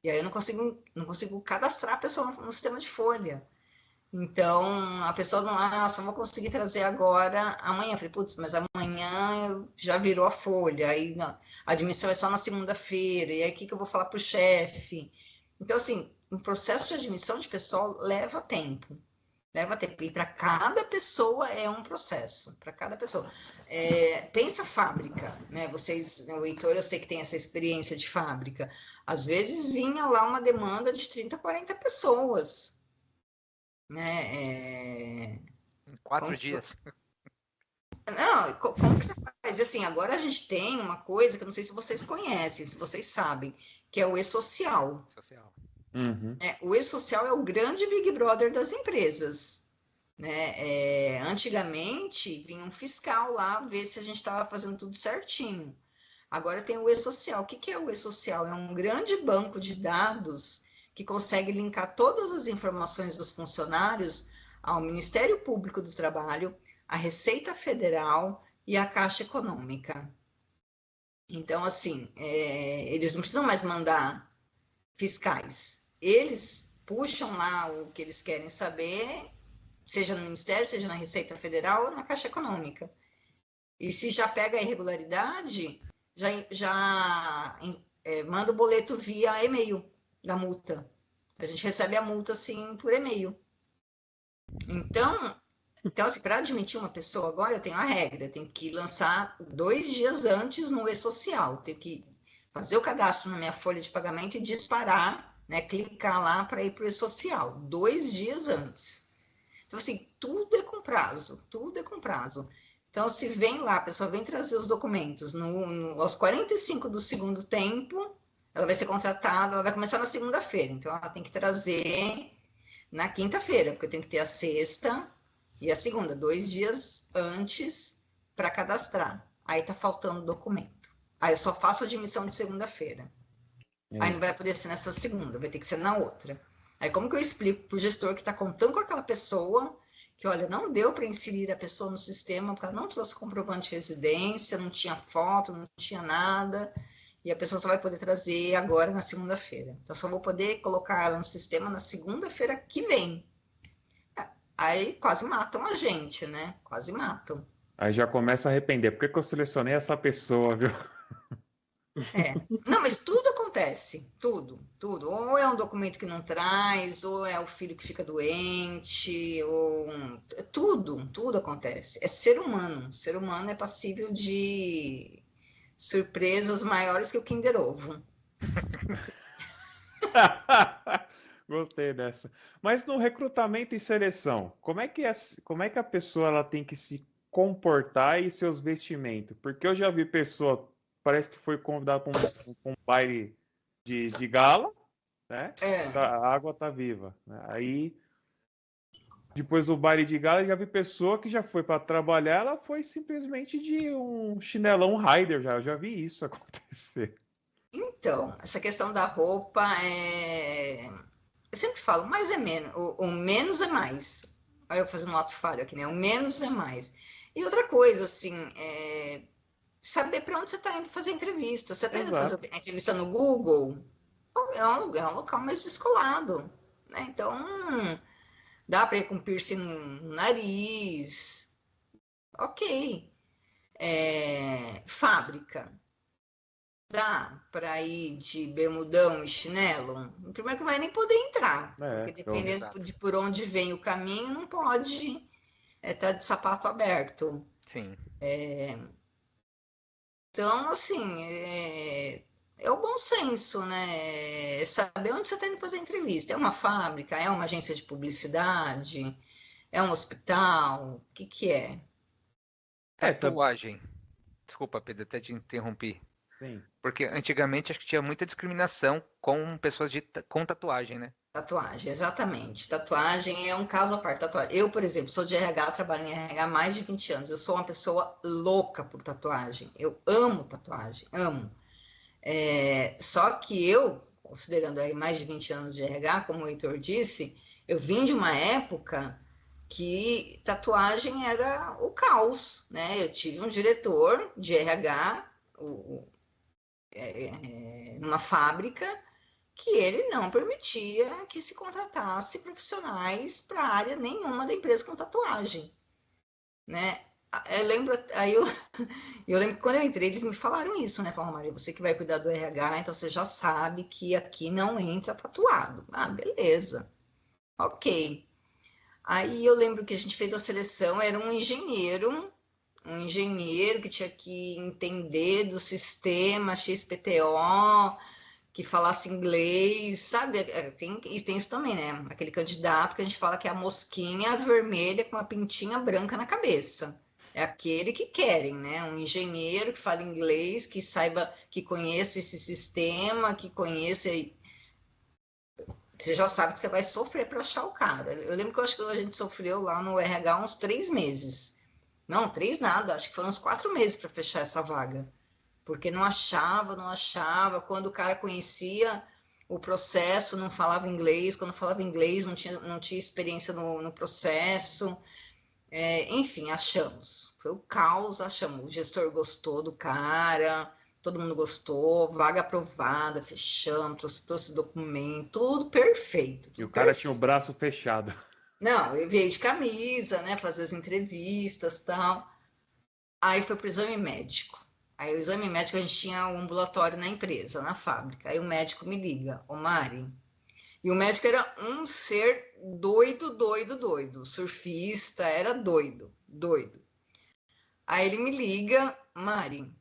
E aí eu não consigo cadastrar a pessoa no sistema de folha. Então, a pessoa não, só vou conseguir trazer agora, amanhã. Eu falei, putz, mas amanhã já virou a folha, aí não, a admissão é só na segunda-feira, e aí o que eu vou falar para o chefe? Então, assim, um processo de admissão de pessoal leva tempo. Leva tempo. E para cada pessoa é um processo, para cada pessoa. Pensa fábrica, né? Vocês, o Heitor, eu sei que tem essa experiência de fábrica. Às vezes vinha lá uma demanda de 30, 40 pessoas, né? Em 4 dias. Não, como que você faz? Assim, agora a gente tem uma coisa que eu não sei se vocês conhecem, se vocês sabem, que é o e-social. Social. O e-social é o grande Big Brother das empresas. Né? Antigamente vinha um fiscal lá ver se a gente estava fazendo tudo certinho. Agora tem o e-social. O que é o e-social? É um grande banco de dados que consegue linkar todas as informações dos funcionários ao Ministério Público do Trabalho, à Receita Federal e à Caixa Econômica. Então, assim, eles não precisam mais mandar fiscais. Eles puxam lá o que eles querem saber, seja no Ministério, seja na Receita Federal ou na Caixa Econômica. E se já pega a irregularidade, já manda o boleto via e-mail da multa. A gente recebe a multa, assim, por e-mail. Então assim, para admitir uma pessoa agora, eu tenho a regra, eu tenho que lançar 2 dias antes no e-social, eu tenho que fazer o cadastro na minha folha de pagamento e disparar, né, clicar lá para ir para o e-social, 2 dias antes. Então, assim, tudo é com prazo, tudo é com prazo. Então, se vem lá, a pessoa vem trazer os documentos aos 45 do segundo tempo, ela vai ser contratada, ela vai começar na segunda-feira, então ela tem que trazer na quinta-feira, porque eu tenho que ter a sexta e a segunda, 2 dias antes para cadastrar. Aí tá faltando documento. Aí eu só faço a admissão de segunda-feira. Aí não vai poder ser nessa segunda, vai ter que ser na outra. Aí como que eu explico para o gestor que está contando com aquela pessoa que, olha, não deu para inserir a pessoa no sistema porque ela não trouxe comprovante de residência, não tinha foto, não tinha nada, e a pessoa só vai poder trazer agora na segunda-feira. Então, só vou poder colocar ela no sistema na segunda-feira que vem. Aí quase matam a gente, né? Quase matam. Aí já começa a arrepender. Por que eu selecionei essa pessoa, viu? Não, mas tudo acontece, tudo. Ou é um documento que não traz, ou é o filho que fica doente, tudo acontece. É ser humano. Ser humano é passível de surpresas maiores que o Kinder Ovo. Gostei dessa. Mas no recrutamento e seleção, como é que a pessoa ela tem que se comportar e seus vestimentos? Porque eu já vi pessoa, parece que foi convidada para um baile de gala, né? É. A água tá viva, né? Aí, depois do baile de gala, eu já vi pessoa que já foi para trabalhar, ela foi simplesmente de um chinelão Raider, eu já vi isso acontecer. Então, essa questão da roupa é. Eu sempre falo, mais é menos, o menos é mais. Aí eu fazendo um ato falho aqui, né? O menos é mais. E outra coisa, assim, saber para onde você está indo fazer entrevista. Você está indo fazer Exato. a entrevista no Google, é um local mais descolado, né? Então, dá para ir com piercing no nariz, ok. Fábrica. Dá para ir de bermudão e chinelo? Primeiro que não vai nem poder entrar, porque É, eu, dependendo Exato. de por onde vem o caminho, não pode estar de sapato aberto. Sim. Então, assim, é o bom senso, né? É saber onde você está indo fazer entrevista. É uma fábrica? É uma agência de publicidade? É um hospital? O que que é? é, tá, Tatuagem. Desculpa, Pedro, até te interrompi. sim. Porque antigamente acho que tinha muita discriminação com pessoas com tatuagem, né? Tatuagem, exatamente. Tatuagem é um caso à parte. Tatuagem. Eu, por exemplo, sou de RH, trabalho em RH há mais de 20 anos. Eu sou uma pessoa louca por tatuagem. Eu amo tatuagem, amo. Só que eu, considerando aí mais de 20 anos de RH, como o Heitor disse, eu vim de uma época que tatuagem era o caos, né? Eu tive um diretor de RH numa fábrica que ele não permitia que se contratasse profissionais para área nenhuma da empresa com tatuagem, né? Eu lembro, eu lembro que quando eu entrei, eles me falaram isso, né? Falaram, Maria, você que vai cuidar do RH, então você já sabe que aqui não entra tatuado. Ah, beleza, ok. Aí eu lembro que a gente fez a seleção, era um engenheiro que tinha que entender do sistema XPTO, que falasse inglês, sabe? E tem isso também, né? Aquele candidato que a gente fala que é a mosquinha vermelha com uma pintinha branca na cabeça. É aquele que querem, né? Um engenheiro que fala inglês, que saiba, que conheça esse sistema, que conheça. Você já sabe que você vai sofrer para achar o cara. Eu lembro que eu acho que a gente sofreu lá no RH uns 3 meses. Não, 3 nada, acho que foram uns 4 meses para fechar essa vaga porque não achava, não achava. Quando o cara conhecia o processo, não falava inglês. Quando falava inglês, não tinha experiência no processo. Enfim, achamos. Foi o caos, achamos. O gestor gostou do cara, todo mundo gostou, vaga aprovada, fechamos, trouxe documento, tudo perfeito, E o tudo cara tinha o perfeito. braço fechado. Não, eu veio de camisa, né, fazer as entrevistas e tal. Aí foi pro exame médico. Aí o exame médico a gente tinha um ambulatório na empresa, na fábrica. Aí o médico me liga, ô Mari. E o médico era um ser doido, doido, doido. Surfista, era doido, doido. Aí ele me liga, Mari,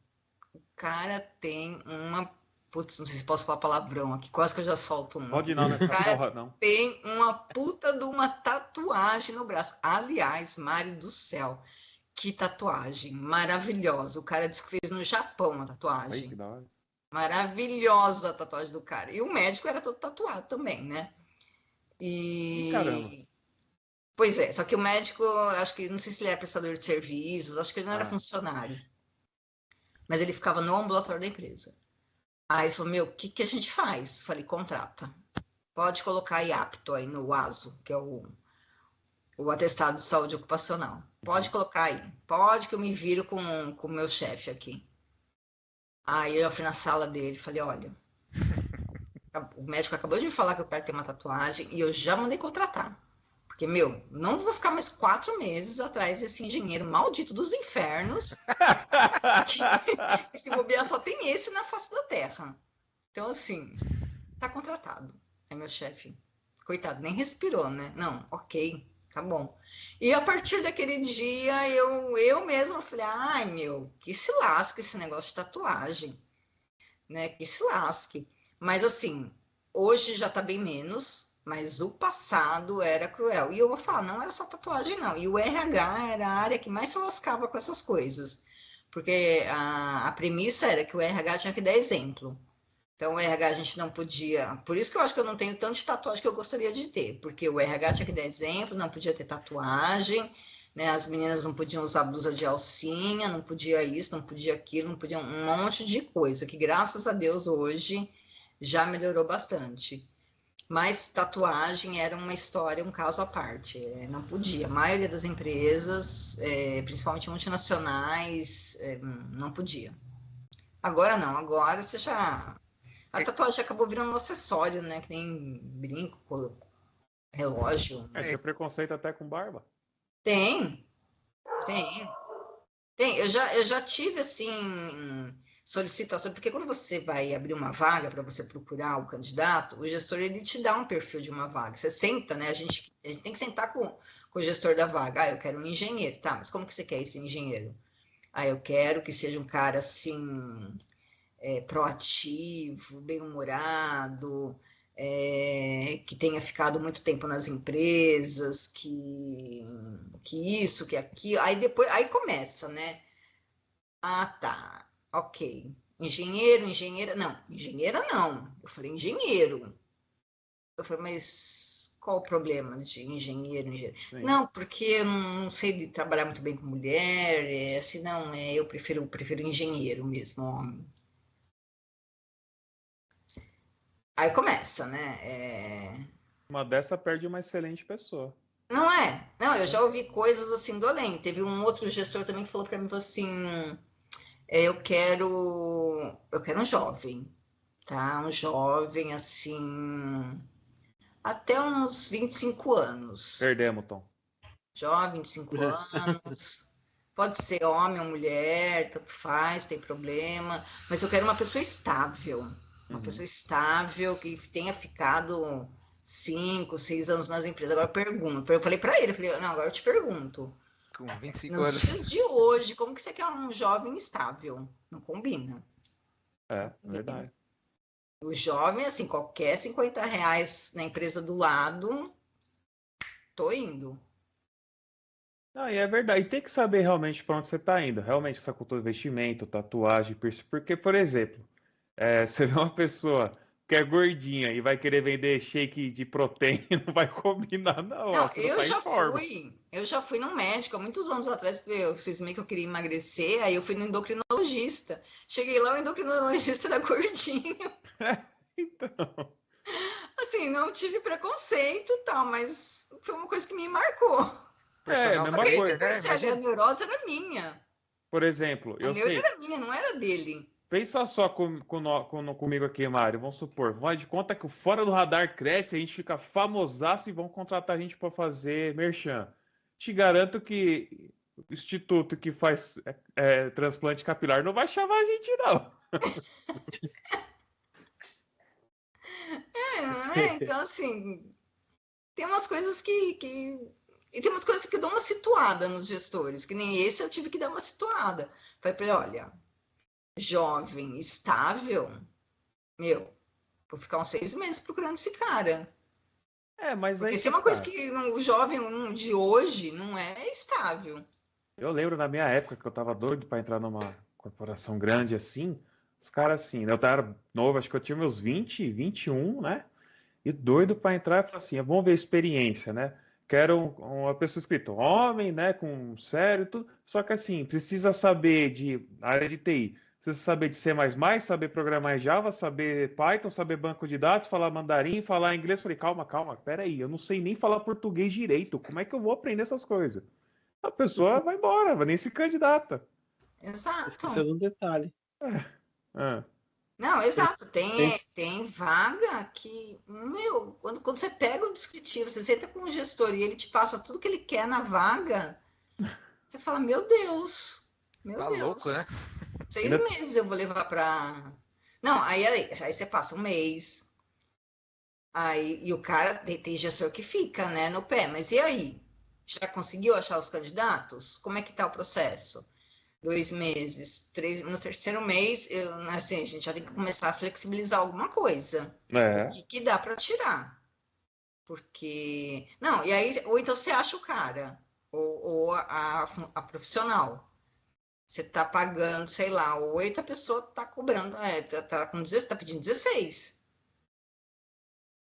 o cara tem uma. Putz, não sei se posso falar palavrão aqui, quase que eu já solto uma. Pode não O nessa cara porra, não. tem uma puta de uma tatuagem no braço. Aliás, Mari do céu, que tatuagem maravilhosa. O cara disse que fez no Japão a Ai, que tatuagem. da hora. Maravilhosa a tatuagem do cara. E o médico era todo tatuado também, né? Ih, caramba. E. Pois é, só que o médico, acho que, não sei se ele era prestador de serviços, acho que ele não era Ah, funcionário, mas ele ficava no ambulatório da empresa. Aí ele falou: Meu, o que que a gente faz? Falei: Contrata. Pode colocar aí apto aí no ASO, que é o atestado de saúde ocupacional. Pode uhum. colocar aí. Pode que eu me viro com o meu chefe aqui. Aí eu fui na sala dele e falei: Olha, o médico acabou de me falar que eu quero ter uma tatuagem e eu já mandei contratar. Porque, meu, não vou ficar mais 4 meses atrás desse engenheiro maldito dos infernos, que se bobear só tem esse na face da terra. Então, assim, tá contratado. É meu chefe. Coitado, nem respirou, né? Não, ok, tá bom. E a partir daquele dia, eu mesma falei, ai, meu, que se lasque esse negócio de tatuagem, né? Que se lasque. Mas, assim, hoje já tá bem menos, mas o passado era cruel. E eu vou falar, não era só tatuagem, não. E o RH era a área que mais se lascava com essas coisas. Porque a premissa era que o RH tinha que dar exemplo. Então, o RH a gente não podia. Por isso que eu acho que eu não tenho tanto de tatuagem que eu gostaria de ter. Porque o RH tinha que dar exemplo, não podia ter tatuagem, né? As meninas não podiam usar blusa de alcinha, não podia isso, não podia aquilo, não podia um monte de coisa. Que graças a Deus hoje já melhorou bastante. Mas tatuagem era uma história, um caso à parte. Não podia. A maioria das empresas, principalmente multinacionais, não podia. Agora não, agora você já. A tatuagem acabou virando um acessório, né? Que nem brinco, relógio. Tinha preconceito até com barba. Tem. Eu já tive, assim, solicitação, porque quando você vai abrir uma vaga para você procurar o candidato, o gestor, ele te dá um perfil de uma vaga. Você senta, né? A gente tem que sentar com o gestor da vaga. Ah, eu quero um engenheiro. Tá, mas como que você quer esse engenheiro? Ah, eu quero que seja um cara, assim, proativo, bem-humorado, que tenha ficado muito tempo nas empresas, que isso, que aquilo. Aí depois, aí começa, né? Ah, tá, ok. Engenheira, não, engenheira não. Eu falei engenheiro. Eu falei, mas qual o problema de engenheiro? Sim. Não, porque eu não sei trabalhar muito bem com mulher, assim, não, eu prefiro engenheiro mesmo, homem. Aí começa, né? Uma dessa perde uma excelente pessoa. Não é? Não, eu já ouvi coisas assim do além. Teve um outro gestor também que falou para mim, falou assim, eu quero um jovem, tá? Um jovem, assim, até uns 25 anos. Perdemos, Tom. Jovem, 25 anos. Pode ser homem ou mulher, tanto faz, tem problema. Mas eu quero uma pessoa estável. Uma pessoa estável, que tenha ficado 5, 6 anos nas empresas. Agora eu pergunto. Eu falei para ele, eu falei, não, agora eu te pergunto. Com 25 Nos anos. dias de hoje, como que você quer um jovem estável? Não combina. Verdade. O jovem, assim, qualquer R$ 50 na empresa do lado, tô indo. E é verdade. E tem que saber realmente para onde você está indo. Realmente essa cultura de vestimento, tatuagem, piercing. Porque, por exemplo, você vê uma pessoa que é gordinha e vai querer vender shake de proteína, não vai combinar na hora. Não, Você não tá em forma. eu já fui num médico há muitos anos atrás, porque eu fiz meio que eu queria emagrecer, aí eu fui no endocrinologista. Cheguei lá, o endocrinologista era gordinho. Então. Assim, não tive preconceito e tal, mas foi uma coisa que me marcou. Personal mesma Porque aí coisa. você percebe, a Imagina. neurose era minha. Por exemplo, A eu neurose sei. era minha, não era dele. Pensa só comigo aqui, Mário. Vamos supor, faz de conta que o Fora do Radar cresce, a gente fica famosaço e vão contratar a gente para fazer merchan. Te garanto que o instituto que faz transplante capilar não vai chamar a gente, não. Então, assim, tem umas coisas que. E tem umas coisas que dão uma situada nos gestores, que nem esse eu tive que dar uma situada. Falei para ele, olha, jovem, estável, meu, vou ficar uns 6 meses procurando esse cara. Mas aí Porque se é que uma coisa tá. que o jovem de hoje não é estável. Eu lembro na minha época que eu tava doido para entrar numa corporação grande assim, os caras assim, né, eu era novo, acho que eu tinha meus 20, 21, né? E doido para entrar e falar assim, vamos ver a experiência, né? Quero uma pessoa escrita homem, né, com sério, tudo. Só que assim, precisa saber de área de TI, precisa saber de C++, saber programar em Java, saber Python, saber banco de dados, falar mandarim, falar inglês. Falei, calma, peraí, eu não sei nem falar português direito. Como é que eu vou aprender essas coisas? A pessoa vai embora, vai nem se candidata. Exato. Esqueceu de um detalhe. Ah, Não, exato. Tem vaga que, meu, quando você pega o descritivo, você senta com o gestor e ele te passa tudo que ele quer na vaga, você fala, meu Deus, Tá louco, né? 6 Ainda- meses eu vou levar para. Não, aí você passa um mês, aí, e o cara tem gestor que fica, né, no pé, mas e aí? Já conseguiu achar os candidatos? Como é que tá o processo? 2 meses, 3, no terceiro mês, assim, a gente já tem que começar a flexibilizar alguma coisa. O é, que dá para tirar? Porque. Não, e aí, ou então você acha o cara, ou a profissional. Você tá pagando, sei lá, 8, a pessoa tá cobrando, tá com 16, tá pedindo 16,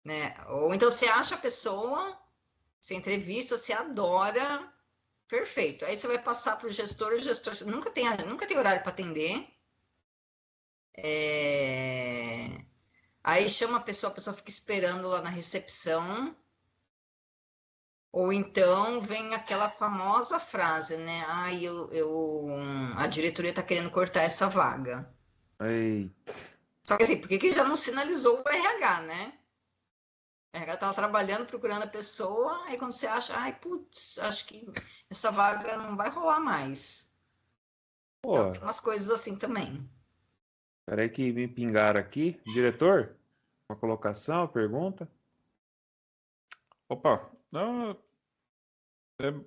né? Ou então você acha a pessoa, você entrevista, você adora, perfeito. Aí você vai passar para o gestor você nunca tem horário para atender. Aí chama a pessoa fica esperando lá na recepção. Ou então vem aquela famosa frase, né? A diretoria está querendo cortar essa vaga. Eita. Só que assim, por que já não sinalizou o RH, né? O RH estava trabalhando, procurando a pessoa, aí quando você acha, ai, putz, acho que essa vaga não vai rolar mais. Então Pô, tem umas coisas assim também. peraí que me pingaram aqui. Diretor, uma colocação, pergunta? Opa, não, eu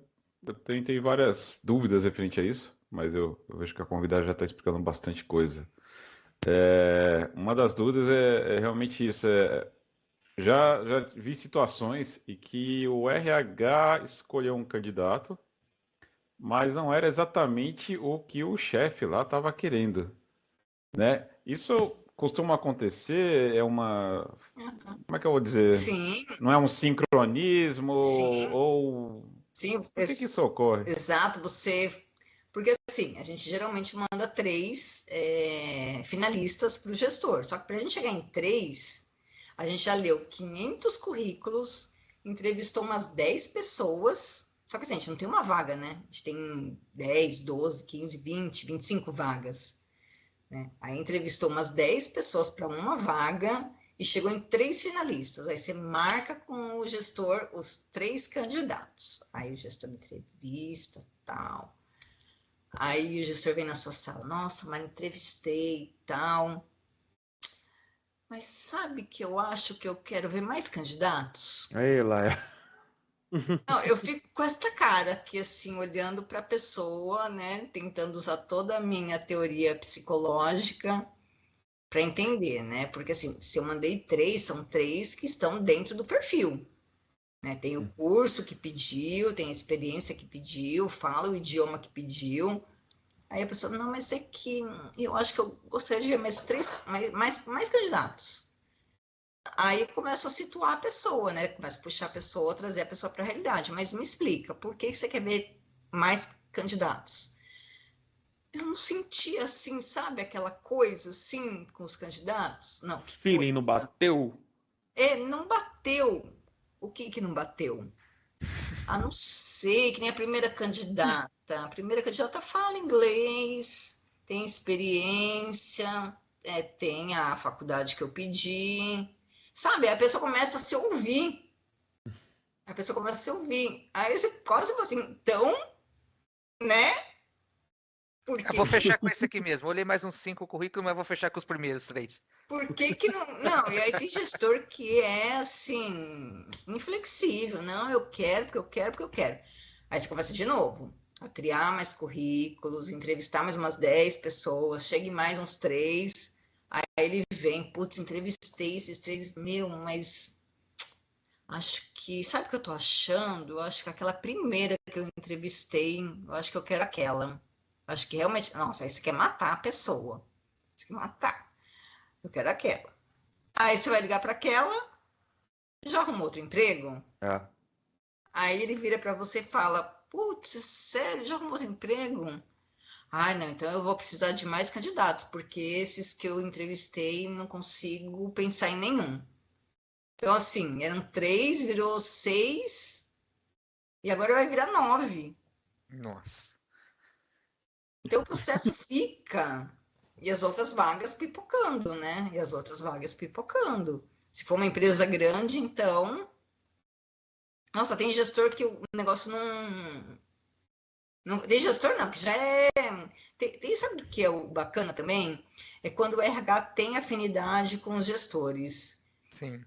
tenho várias dúvidas referente a isso, mas eu vejo que a convidada já está explicando bastante coisa. Uma das dúvidas é realmente isso. Já vi situações em que o RH escolheu um candidato, mas não era exatamente o que o chefe lá estava querendo, né? Isso costuma acontecer, como é que eu vou dizer? Sim, Não é um sincronismo sim, ou sim, por que isso ocorre? exato, porque assim, a gente geralmente manda 3 finalistas para o gestor, só que para a gente chegar em 3, a gente já leu 500 currículos, entrevistou umas 10 pessoas, só que assim, a gente não tem uma vaga, né? A gente tem 10, 12, 15, 20, 25 vagas, né? Aí entrevistou umas 10 pessoas para uma vaga e chegou em 3 finalistas. Aí você marca com o gestor os 3 candidatos. Aí o gestor entrevista, tal. Aí o gestor vem na sua sala, nossa, mas entrevistei e tal. Mas sabe que eu acho que eu quero ver mais candidatos? Aí, Laia. Não, eu fico com esta cara aqui, assim, olhando para a pessoa, né? Tentando usar toda a minha teoria psicológica para entender, né? Porque assim, se eu mandei 3, são 3 que estão dentro do perfil, né? Tem o curso que pediu, tem a experiência que pediu, fala o idioma que pediu. Aí a pessoa, não, mas é que eu acho que eu gostaria de ver mais 3, mais candidatos. Aí começa a situar a pessoa, né? Começa a puxar a pessoa, trazer a pessoa para a realidade. Mas me explica, por que você quer ver mais candidatos? Eu não senti assim, sabe, aquela coisa assim com os candidatos? Não, que Feeling não coisa. bateu? Não bateu. O que que não bateu? Ah, não sei, que nem a primeira candidata. A primeira candidata fala inglês, tem experiência, tem a faculdade que eu pedi. Sabe, a pessoa começa a se ouvir. A pessoa começa a se ouvir. Aí você quase fala assim, então, né? Eu Porque vou fechar com esse aqui mesmo. Olhei mais uns 5 currículos, mas vou fechar com os primeiros 3. Por que que não. Não, e aí tem gestor que é assim, inflexível. Não, eu quero, porque eu quero, porque eu quero. Aí você começa de novo a triar mais currículos, entrevistar mais umas 10 pessoas, chegue mais uns 3. Aí ele vem, putz, entrevistei esses 3, meu, mas acho que. Sabe o que eu tô achando? Eu acho que aquela primeira que eu entrevistei, eu acho que eu quero aquela. Acho que realmente. Nossa, aí você quer matar a pessoa. Você quer matar. Eu quero aquela. Aí você vai ligar para aquela, já arrumou outro emprego? É. Aí ele vira para você e fala: putz, sério, já arrumou outro emprego? Ai, não, então eu vou precisar de mais candidatos, porque esses que eu entrevistei não consigo pensar em nenhum. Então, assim, eram 3, virou 6, e agora vai virar 9. Nossa. Então o processo fica. E as outras vagas pipocando, né? E as outras vagas pipocando. Se for uma empresa grande, então. Nossa, tem gestor que o negócio não. Tem gestor não, que já é. Sabe o que é o bacana também? É quando o RH tem afinidade com os gestores. Sim.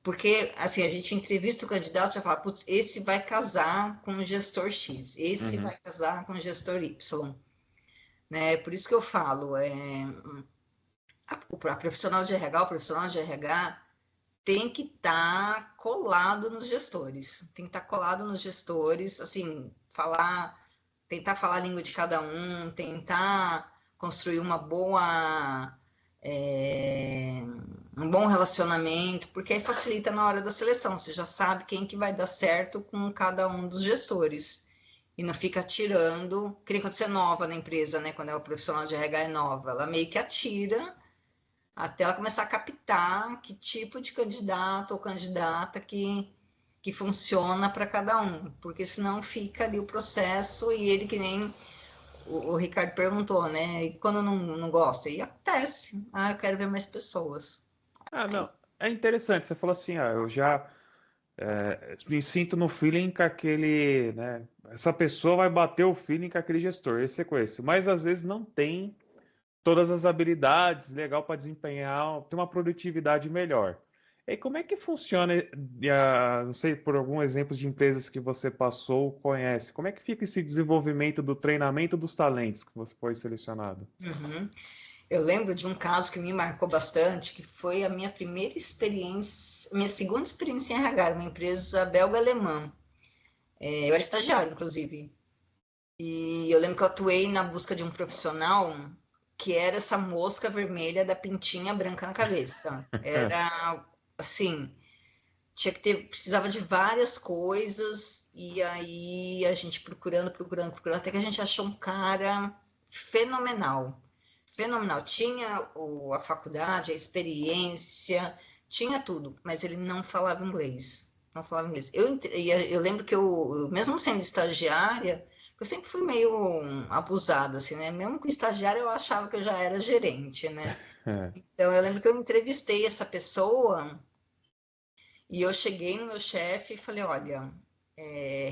Porque, assim, a gente entrevista o candidato e já fala, putz, esse vai casar com o gestor X, esse Uhum. vai casar com o gestor Y. Né? Por isso que eu falo, a profissional de RH, o profissional de RH tem que estar colado nos gestores. Tem que estar colado nos gestores, assim, tentar falar a língua de cada um, tentar construir um bom relacionamento, porque aí facilita na hora da seleção. Você já sabe quem que vai dar certo com cada um dos gestores. E não fica atirando, que nem quando você é nova na empresa, né? Quando é o profissional de RH é nova, ela meio que atira até ela começar a captar que tipo de candidato ou candidata que funciona para cada um, porque senão fica ali o processo e ele que nem o Ricardo perguntou, né? E quando não gosta? E acontece. Eu quero ver mais pessoas. Não. É interessante. Você falou assim, eu já me sinto no feeling com aquele, né? Essa pessoa vai bater o feeling com aquele gestor, esse é com esse. Mas às vezes não tem todas as habilidades legal para desempenhar, ter uma produtividade melhor. E como é que funciona, não sei, por algum exemplo de empresas que você passou, conhece, como é que fica esse desenvolvimento do treinamento dos talentos que você foi selecionado? Uhum. Eu lembro de um caso que me marcou bastante, que foi a minha primeira experiência, minha segunda experiência em RH, uma empresa belga-alemã. Eu era estagiário, inclusive. E eu lembro que eu atuei na busca de um profissional que era essa mosca vermelha da pintinha branca na cabeça. Era, assim, precisava de várias coisas, e aí a gente procurando, até que a gente achou um cara fenomenal. Fenomenal. Tinha a faculdade, a experiência, tinha tudo, mas ele não falava inglês. Não falava inglês. Eu lembro que mesmo sendo estagiária, eu sempre fui meio abusada, assim, né? Mesmo com estagiária, eu achava que eu já era gerente, né? Então, eu lembro que eu entrevistei essa pessoa e eu cheguei no meu chefe e falei, olha,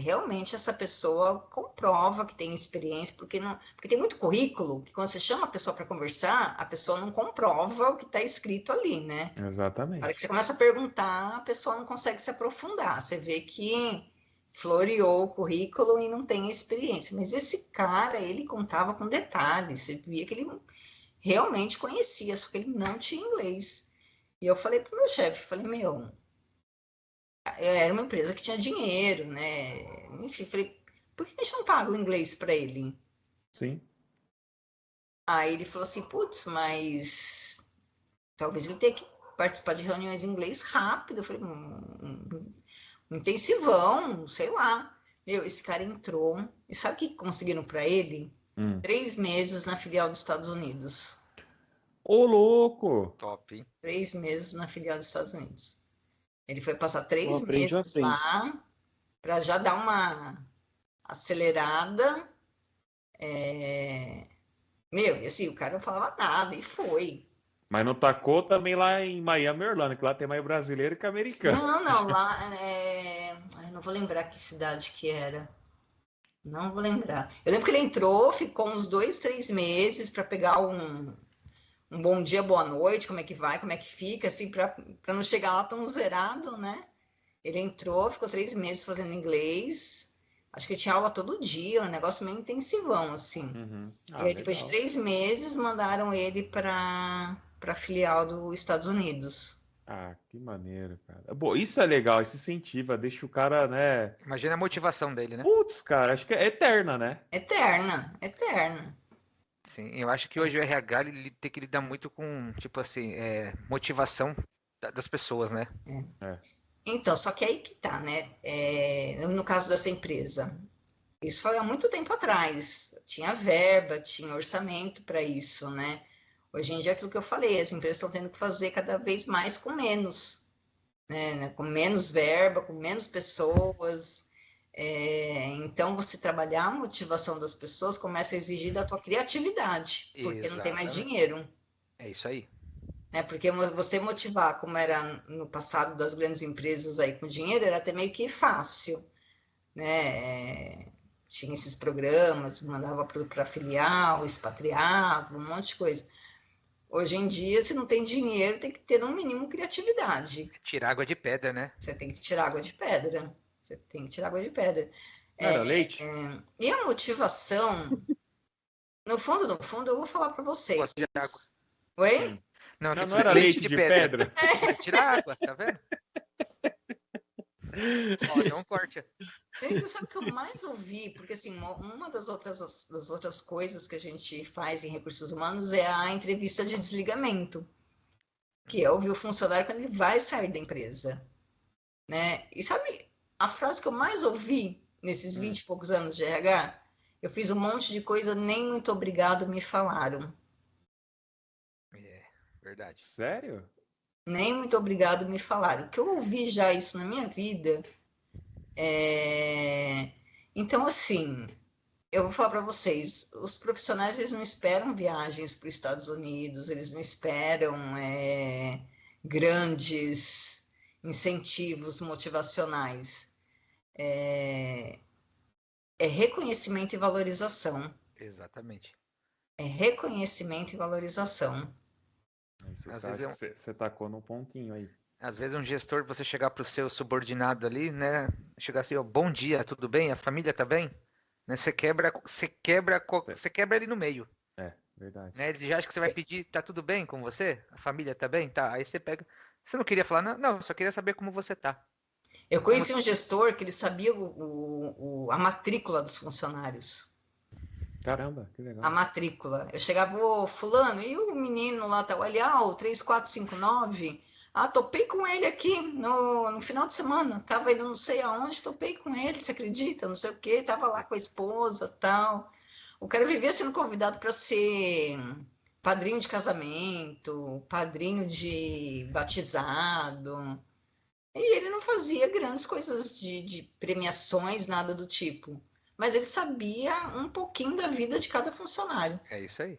realmente essa pessoa comprova que tem experiência, porque tem muito currículo que quando você chama a pessoa para conversar, a pessoa não comprova o que está escrito ali, né? Na hora que Exatamente. você começa a perguntar, a pessoa não consegue se aprofundar. Você vê que floreou o currículo e não tem experiência. Mas esse cara, ele contava com detalhes. Você via que ele realmente conhecia, só que ele não tinha inglês. E eu falei pro meu chefe, falei, meu, era uma empresa que tinha dinheiro, né? Enfim, falei, por que a gente não paga o inglês para ele? Sim. Aí ele falou assim, putz, mas talvez ele tenha que participar de reuniões em inglês rápido. Eu falei, um intensivão, sei lá. Meu, esse cara entrou, e sabe o que conseguiram para ele? 3 meses na filial dos Estados Unidos. Ô, louco! Top, hein? 3 meses na filial dos Estados Unidos. Ele foi passar Ou 3 aprende ou meses aprende. lá para já dar uma acelerada. Meu, e assim, o cara não falava nada, e foi. Mas não tacou também lá em Miami, Orlando, que lá tem mais brasileiro que americano. Não, lá, eu não vou lembrar que cidade que era. Não vou lembrar. Eu lembro que ele entrou, ficou uns 2, 3 meses para pegar um bom dia, boa noite, como é que vai, como é que fica, assim, para não chegar lá tão zerado, né? Ele entrou, ficou 3 meses fazendo inglês. Acho que ele tinha aula todo dia, um negócio meio intensivão, assim. E aí, depois de Legal. 3 meses, mandaram ele para a filial dos Estados Unidos. Que maneiro, cara. Bom, isso é legal, isso incentiva, deixa o cara, né? Imagina a motivação dele, né? Putz, cara, acho que é eterna, né? Eterna, eterna. Sim, eu acho que hoje o RH ele tem que lidar muito com, tipo assim, motivação das pessoas, né? É. Então, só que aí que tá, né? No caso dessa empresa, isso foi há muito tempo atrás. Tinha verba, tinha orçamento para isso, né? Hoje em dia, é aquilo que eu falei, as empresas estão tendo que fazer cada vez mais com menos, né? Com menos verba, com menos pessoas. Então, você trabalhar a motivação das pessoas começa a exigir da tua criatividade, porque não tem mais Exatamente. dinheiro. É isso aí. Porque você motivar, como era no passado das grandes empresas aí com dinheiro, era até meio que fácil, né? Tinha esses programas, mandava para filial, expatriava, um monte de coisa. Hoje em dia, se não tem dinheiro, tem que ter no mínimo criatividade. Tirar água de pedra, né? Você tem que tirar água de pedra. Você tem que tirar água de pedra. Não era leite? E a motivação, no fundo, eu vou falar para vocês. Gosto de água. Oi? Não, Não, aqui não foi era leite de pedra? Vai tirar água, tá vendo? Ó, dá um corte. E aí, você sabe o que eu mais ouvi? Porque, assim, uma das outras coisas que a gente faz em recursos humanos é a entrevista de desligamento, que é ouvir o funcionário quando ele vai sair da empresa, né? E sabe a frase que eu mais ouvi nesses 20 e poucos anos de RH? Eu fiz um monte de coisa, nem muito obrigado me falaram. É, verdade. Sério? Nem muito obrigado me falaram. Que eu ouvi já isso na minha vida. Então, assim, eu vou falar para vocês, os profissionais eles não esperam viagens para os Estados Unidos, eles não esperam grandes incentivos motivacionais. É reconhecimento e valorização. Exatamente. É reconhecimento e valorização. Isso, Às você vezes acha é que você tacou num pontinho aí. Às vezes um gestor, você chegar para o seu subordinado ali, né? Chegar assim, ó, bom dia, tudo bem? A família tá bem? Né? Você quebra ele no meio, É, verdade. né? Eles já acham que você vai pedir, tá tudo bem com você? A família tá bem? Tá. Aí você pega. Você não queria falar, não, eu só queria saber como você tá. Eu Como... conheci um gestor que ele sabia a matrícula dos funcionários. Caramba, que A legal. matrícula. Eu chegava, ô, fulano, e o menino lá, tá, ali, o 3459. Topei com ele aqui no final de semana. Tava indo não sei aonde, topei com ele, você acredita? Não sei o quê, tava lá com a esposa tal. O cara vivia sendo convidado para ser padrinho de casamento, padrinho de batizado. E ele não fazia grandes coisas de premiações, nada do tipo. Mas ele sabia um pouquinho da vida de cada funcionário. É isso aí.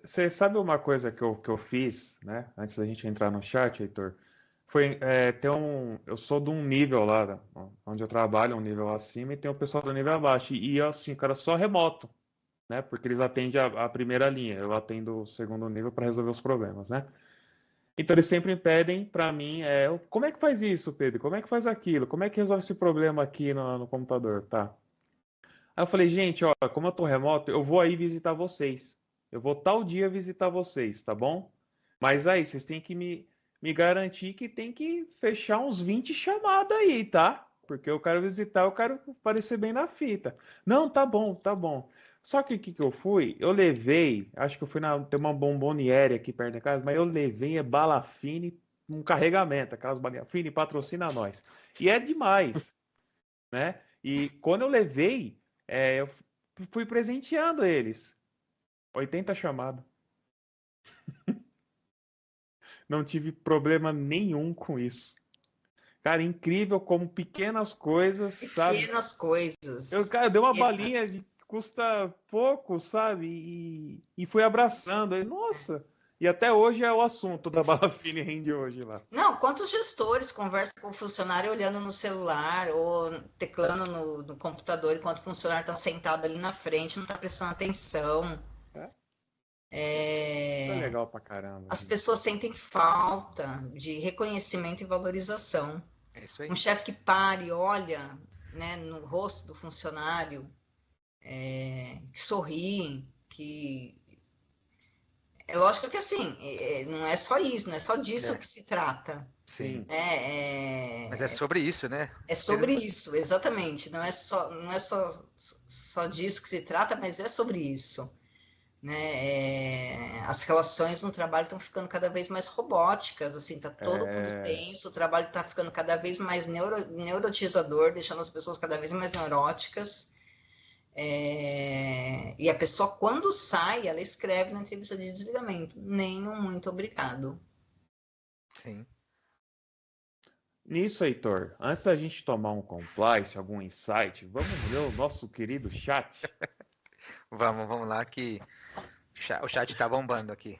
Você sabe uma coisa que eu fiz, né? Antes da gente entrar no chat, Heitor? Foi ter um. Eu sou de um nível lá, onde eu trabalho, um nível acima, e tem o pessoal do nível abaixo. E assim, cara, só remoto, né? Porque eles atendem a primeira linha. Eu atendo o segundo nível para resolver os problemas, né? Então eles sempre pedem para mim, como é que faz isso, Pedro? Como é que faz aquilo? Como é que resolve esse problema aqui no computador? Tá. Aí eu falei, gente, ó, como eu tô remoto, eu vou aí visitar vocês. Eu vou tal dia visitar vocês, tá bom? Mas aí, vocês têm que me garantir que tem que fechar uns 20 chamadas aí, tá? Porque eu quero visitar, eu quero aparecer bem na fita. Não, tá bom, tá bom. Só que o que eu fui? Eu levei, acho que eu fui tem uma bomboniere aqui perto da casa, mas eu levei bala fine, um carregamento, aquelas balinhas fine, patrocina nós. E é demais, né? E quando eu levei, eu fui presenteando eles. 80 chamadas. Não tive problema nenhum com isso. Cara, incrível como pequenas coisas, sabe? Pequenas coisas. Cara, eu dei uma balinha Pequenas. que custa pouco, sabe? E fui abraçando. Aí, nossa! E até hoje é o assunto da bala fine rende hoje lá. Não, quantos gestores conversam com o funcionário olhando no celular ou teclando no computador enquanto o funcionário está sentado ali na frente, não está prestando atenção? Isso é legal pra caramba, As gente. pessoas sentem falta de reconhecimento e valorização. É isso aí. Um chefe que pare, olha, né, no rosto do funcionário, que sorri, que é lógico que assim, não é só isso, não é só disso É, que se trata. sim. Né? Mas é sobre isso, né? É sobre isso, exatamente. Não é só disso que se trata, mas é sobre isso. Né? As relações no trabalho estão ficando cada vez mais robóticas, assim, tá todo mundo tenso, o trabalho está ficando cada vez mais neurotizador, deixando as pessoas cada vez mais neuróticas. E a pessoa, quando sai, ela escreve na entrevista de desligamento, nem no muito obrigado. Sim. Nisso, Heitor, antes da gente tomar um compliance, algum insight, vamos ler o nosso querido chat? Vamos lá que o chat tá bombando aqui.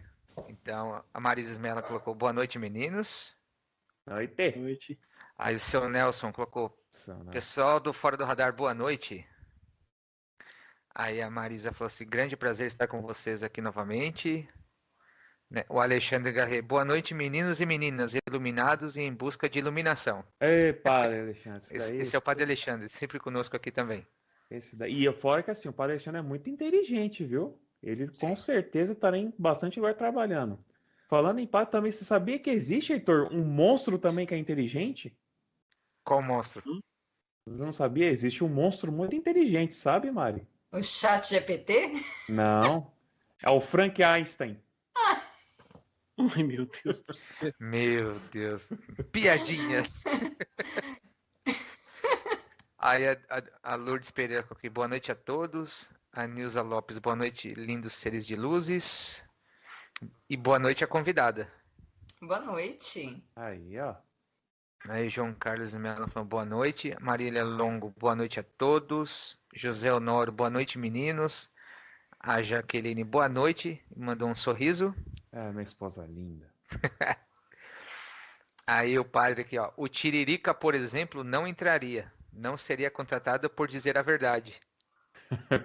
Então, a Marisa Smela colocou boa noite, meninos. Noite. Boa noite. Aí o seu Nelson colocou pessoal do Fora do Radar, boa noite. Aí a Marisa falou assim, grande prazer estar com vocês aqui novamente. Né? O Alexandre Garret, boa noite, meninos e meninas, iluminados e em busca de iluminação. Ei, padre Alexandre, Esse é o Padre Alexandre, sempre conosco aqui também. E fora que assim, o padre Alexandre é muito inteligente, viu? Ele com certeza estará em bastante lugar trabalhando. Falando em pato também, você sabia que existe, Heitor, um monstro também que é inteligente? Qual monstro? Você não sabia? Existe um monstro muito inteligente, sabe, Mari? O chat GPT? Não. É o Frank Einstein. Ai, meu Deus do céu. Meu Deus. Piadinhas. Aí a Lourdes Pereira colocou aqui, boa noite a todos. A Nilza Lopes, boa noite, lindos seres de luzes. E boa noite à convidada. Boa noite. Aí, ó. Aí João Carlos Mello falou boa noite. Marília Longo, boa noite a todos. José Honoro, boa noite, meninos. A Jaqueline, boa noite. Mandou um sorriso. É, minha esposa linda. Aí o padre aqui, ó. O Tiririca, por exemplo, não entraria. Não seria contratado por dizer a verdade.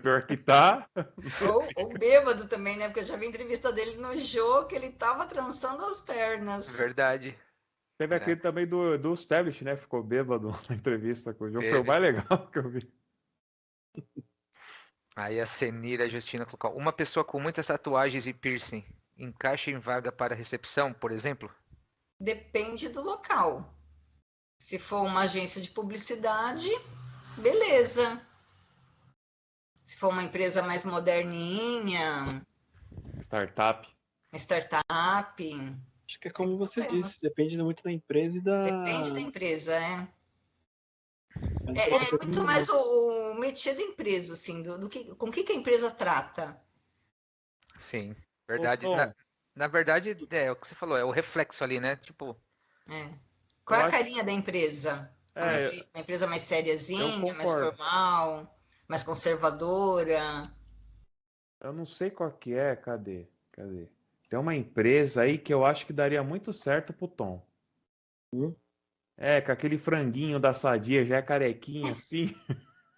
Pior que tá. Ou bêbado também, né? Porque eu já vi entrevista dele no jogo que ele tava trançando as pernas. Verdade. Teve aquele também do Stablish, né? Ficou bêbado na entrevista com o João. Foi o Teve. mais legal que eu vi. Aí a Senira Justina colocou. Uma pessoa com muitas tatuagens e piercing encaixa em vaga para recepção, por exemplo? Depende do local. Se for uma agência de publicidade, beleza. Se for uma empresa mais moderninha, Startup. startup, Acho que é como sem você problemas. disse, depende muito da empresa e da. Depende da empresa, é. Mas É, pode é ser muito também, mais o métier da empresa, assim, com que a empresa trata. Sim, verdade. Ô, Tom, Na verdade, é o que você falou, é o reflexo ali, né? Tipo, É. Qual eu é a acho. carinha da empresa? É, Uma empresa mais eu sériazinha, mais concordo. formal, mais conservadora? Eu não sei qual que é. Cadê? Cadê? Tem uma empresa aí que eu acho que daria muito certo pro Tom. Hum? É, com aquele franguinho da Sadia, já é carequinha assim.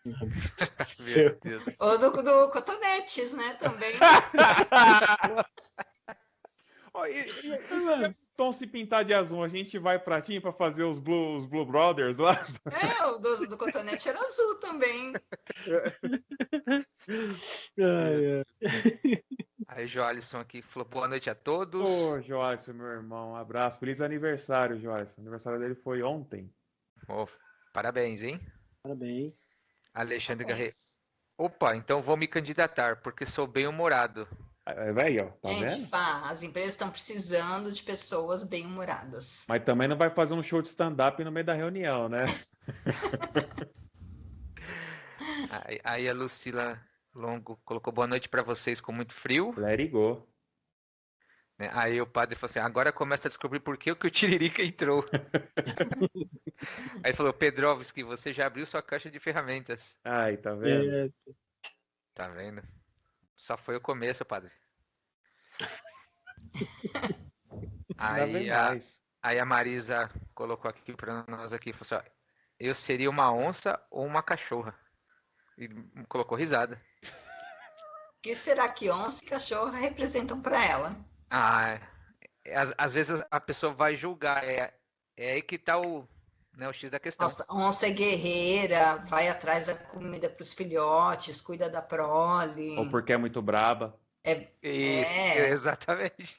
meu Deus. Ou do Cotonetes, né, também. Ó, e se o Tom se pintar de azul, a gente vai pra Tim pra fazer os Blue Brothers lá? É, o do Cotonete era azul também. Ai, ai. Aí Joalisson aqui falou boa noite a todos. Ô, Joyce, meu irmão, um abraço. Feliz aniversário, Joyce. O aniversário dele foi ontem. Ô, parabéns, hein? Parabéns. Alexandre Garre... Parabéns. Opa, então vou me candidatar, porque sou bem-humorado. Aí, ó, tá Gente, vendo? as empresas estão precisando de pessoas bem-humoradas. Mas também não vai fazer um show de stand-up no meio da reunião, né? Aí a Lucila Longo colocou boa noite para vocês com muito frio. Let it go. Né? Aí o padre falou assim, agora começa a descobrir por que o Tiririca entrou. Aí falou, Pedrovski, você já abriu sua caixa de ferramentas. Ai, tá vendo? É, Tá vendo? Só foi o começo, padre. Ainda vem Aí mais. a Marisa colocou aqui para nós aqui, falou assim, ó, eu seria uma onça ou uma cachorra. E colocou risada. O que será que onça e cachorro representam para ela? Ah, às vezes a pessoa vai julgar, é aí que tá né, o X da questão. Nossa, onça é guerreira, vai atrás da comida para os filhotes, cuida da Ou prole. porque é muito braba. Isso, É. exatamente.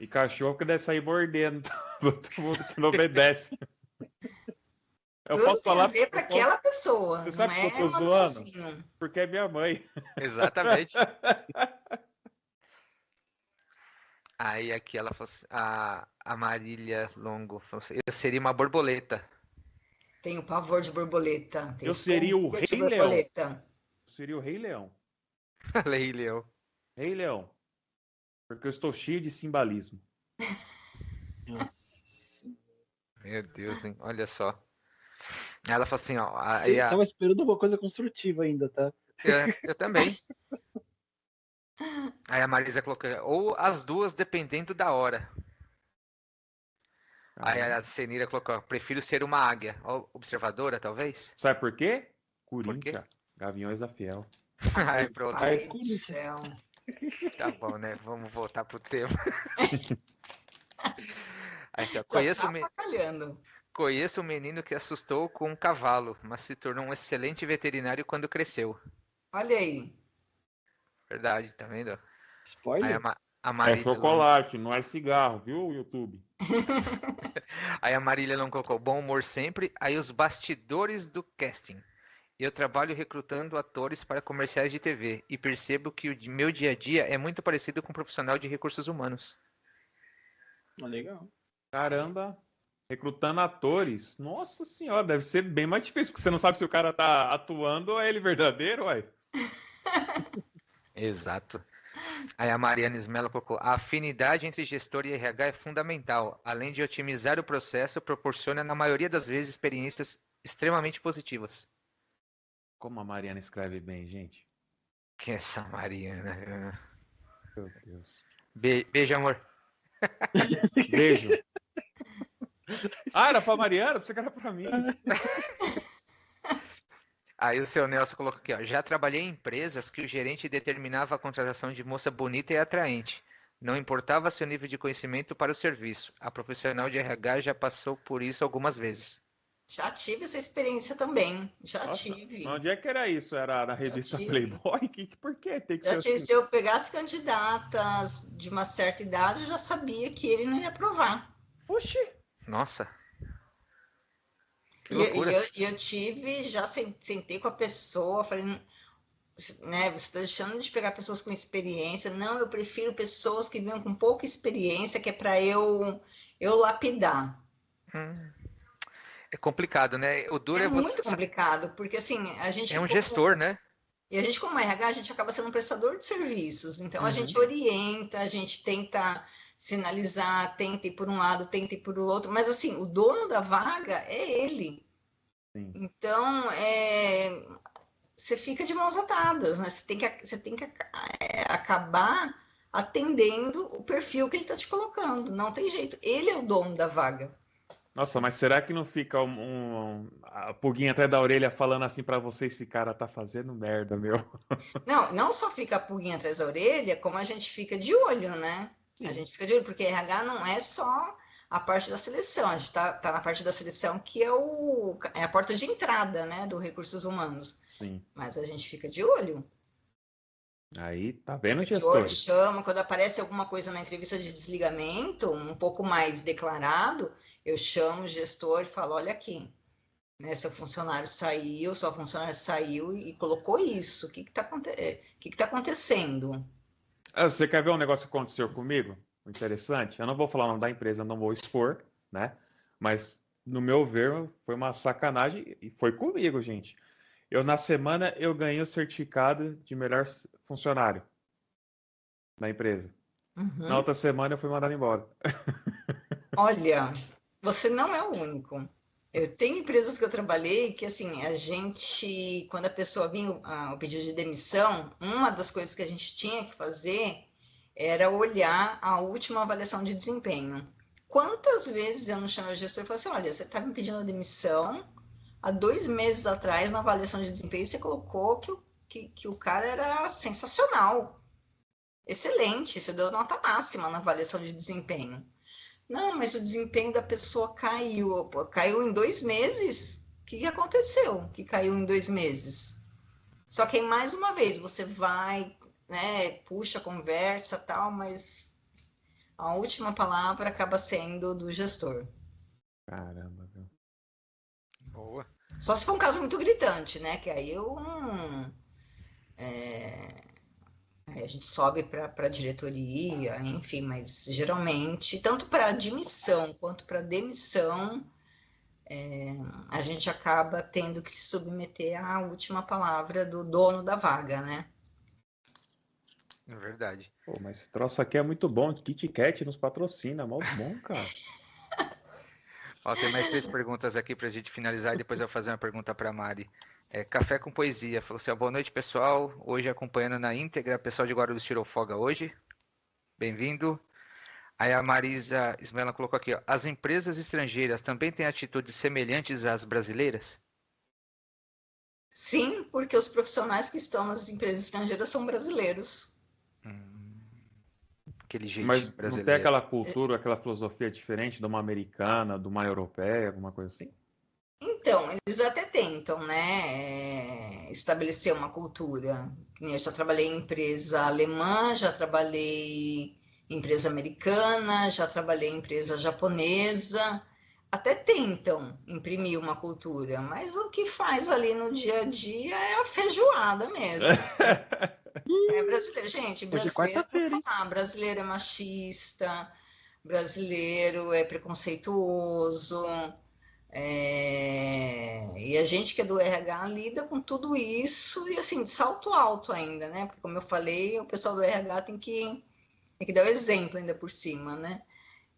E cachorro que deve sair mordendo todo mundo que não obedece. Eu Tudo posso tem falar. a ver para aquela pessoa, Você não sabe que eu é tô zoando? manualzinho. Porque é minha mãe. Exatamente. Aí aqui ela falou assim, a Marília Longo falou assim, eu seria uma borboleta. Tenho pavor de borboleta. Tenho Eu seria o fobia de Rei Leão. borboleta. Eu seria o Rei Leão. Falei, Leão. Rei Leão. Porque eu estou cheio de simbolismo. Meu Deus, hein? Olha só. Ela falou assim, ó. Você tava esperando uma coisa construtiva ainda, tá? Eu também. Aí a Marisa colocou, ou as duas, dependendo da hora. Aí a Senira colocou, prefiro ser uma águia. Observadora, talvez? Sabe por quê? Por quê? Corinthians. Gaviões da Fiel. Aí pronto. Pai do céu. Tá bom, né? Vamos voltar pro tema. Aí, ó, Já conheço, tá avacalhando. conheço um menino que assustou com um cavalo, mas se tornou um excelente veterinário quando cresceu. Olha aí. Verdade, tá vendo? Aí Spoiler? A É Marília chocolate, não é cigarro, viu, YouTube? Aí a Marília não colocou bom humor sempre. Aí os bastidores do casting. Eu trabalho recrutando atores para comerciais de TV e percebo que o meu dia a dia é muito parecido com um profissional de recursos humanos. Legal. Caramba, recrutando atores. Nossa senhora, deve ser bem mais difícil, porque você não sabe se o cara tá atuando ou é ele verdadeiro, uai. Exato. Aí a Mariana Smella colocou: a afinidade entre gestor e RH é fundamental. Além de otimizar o processo, proporciona, na maioria das vezes, experiências extremamente positivas. Como a Mariana escreve bem, gente. Que essa Mariana. Meu Deus. Beijo, amor. Beijo. Ah, era pra Mariana? Pensei que era pra mim. Aí o seu Nelson colocou aqui, ó. Já trabalhei em empresas que o gerente determinava a contratação de moça bonita e atraente. Não importava seu nível de conhecimento para o serviço. A profissional de RH já passou por isso algumas vezes. Já tive essa experiência também. Já Nossa, tive. onde é que era isso? Era na revista Playboy? Por que tem que Já ser tive. assim? Se eu pegasse candidatas de uma certa idade, eu já sabia que ele não ia aprovar. Oxi! Nossa, que E, loucura. eu tive, já sentei com a pessoa, falei, né, você está deixando de pegar pessoas com experiência. Não, eu prefiro pessoas que venham com pouca experiência, que é para eu lapidar. É complicado, né? O É duro é você. muito complicado, porque assim, a gente É um como, gestor, né? e a gente como RH, a gente acaba sendo um prestador de serviços. Então a gente Uhum. orienta, a gente tenta sinalizar, tenta ir por um lado, tenta ir por outro, mas assim, o dono da vaga é ele. Sim. Então, você fica de mãos atadas, né? Você tem que acabar atendendo o perfil que ele está te colocando. Não tem jeito. Ele é o dono da vaga. Nossa, mas será que não fica a pulguinha atrás da orelha falando assim pra você, esse cara tá fazendo merda, meu? Não, não só fica a pulguinha atrás da orelha, como a gente fica de olho, né? A Sim. gente fica de olho, porque RH não é só a parte da seleção, a gente tá na parte da seleção que é a porta de entrada, né, do recursos humanos. Sim. Mas a gente fica de olho. Aí, tá vendo, Fica de olho, gestores? chama, quando aparece alguma coisa na entrevista de desligamento, um pouco mais declarado, eu chamo o gestor e falo, olha aqui, né, seu funcionário saiu, sua funcionária saiu e colocou isso, o que que tá acontecendo? Ah, você quer ver um negócio que aconteceu comigo? Interessante. Eu não vou falar o nome da empresa, não vou expor, né? Mas, no meu ver, foi uma sacanagem e foi comigo, gente. Na semana, eu ganhei o certificado de melhor funcionário da empresa. Na Uhum. outra semana, eu fui mandado embora. Olha, você não é o único. Eu tenho empresas que eu trabalhei que, assim, a gente, quando a pessoa vinha o pedido de demissão, uma das coisas que a gente tinha que fazer era olhar a última avaliação de desempenho. Quantas vezes eu não chamei o gestor e falei assim, olha, você está me pedindo a demissão, há 2 meses atrás, na avaliação de desempenho, você colocou que o cara era sensacional, excelente, você deu nota máxima na avaliação de desempenho. Não, mas o desempenho da pessoa caiu. Pô, caiu em 2 meses? O que aconteceu que caiu em 2 meses? Só que aí, mais uma vez, você vai, né, puxa a conversa tal, mas a última palavra acaba sendo do gestor. Caramba, viu? Boa. Só se for um caso muito gritante, né? Que aí aí a gente sobe para a diretoria, enfim, mas geralmente, tanto para admissão quanto para demissão, a gente acaba tendo que se submeter à última palavra do dono da vaga, né? É verdade. Pô, mas esse troço aqui é muito bom. Kit Kat nos patrocina, mal bom, cara. Ó, tem mais 3 perguntas aqui pra gente finalizar e depois eu vou fazer uma pergunta pra Mari. Café com Poesia. Falou assim, ó, boa noite, pessoal. Hoje acompanhando na íntegra, pessoal de Guarulhos tirou folga hoje. Bem-vindo. Aí a Marisa Ismela colocou aqui, ó, as empresas estrangeiras também têm atitudes semelhantes às brasileiras? Sim, porque os profissionais que estão nas empresas estrangeiras são brasileiros. Aquele jeitinho Mas não tem brasileiro. aquela cultura, aquela filosofia diferente de uma americana, de uma europeia, alguma coisa assim? Então, eles até tentam, né, estabelecer uma cultura. Eu já trabalhei em empresa alemã, já trabalhei empresa americana, já trabalhei em empresa japonesa, até tentam imprimir uma cultura, mas o que faz ali no dia a dia é a feijoada mesmo. É brasileiro, gente, Hoje é brasileiro, vou quarta-feira, hein? falar, brasileiro é machista, brasileiro é preconceituoso, e a gente que é do RH lida com tudo isso e assim, de salto alto ainda, né? Porque como eu falei, o pessoal do RH tem que dar o exemplo ainda por cima, né?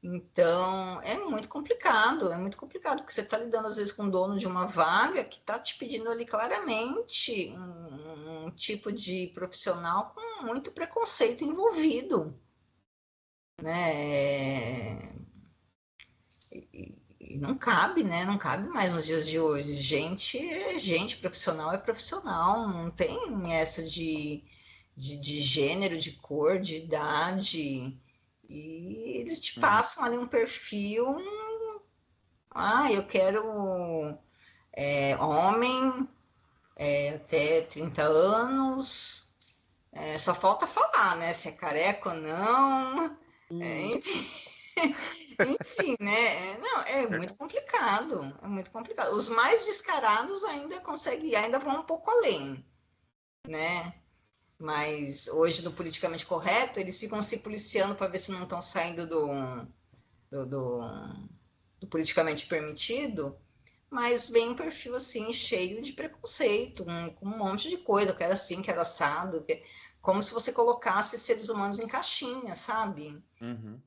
Então, é muito complicado, porque você está lidando às vezes com o dono de uma vaga que está te pedindo ali claramente um tipo de profissional com muito preconceito envolvido, né? E não cabe, né? Não cabe mais nos dias de hoje. Gente é gente, profissional é profissional, não tem essa de gênero, de cor, de idade. E eles te passam ali um perfil. Eu quero homem até 30 anos. Só falta falar, né? Se é careca ou não. Enfim, enfim, né? Não, é muito complicado. É muito complicado. Os mais descarados ainda conseguem, ainda vão um pouco além, né? Mas hoje, no politicamente correto, eles ficam se policiando para ver se não estão saindo do, do, do politicamente permitido, mas vem um perfil assim, cheio de preconceito, com um monte de coisa, eu quero assim, quero assado, como se você colocasse seres humanos em caixinha, sabe? Uhum.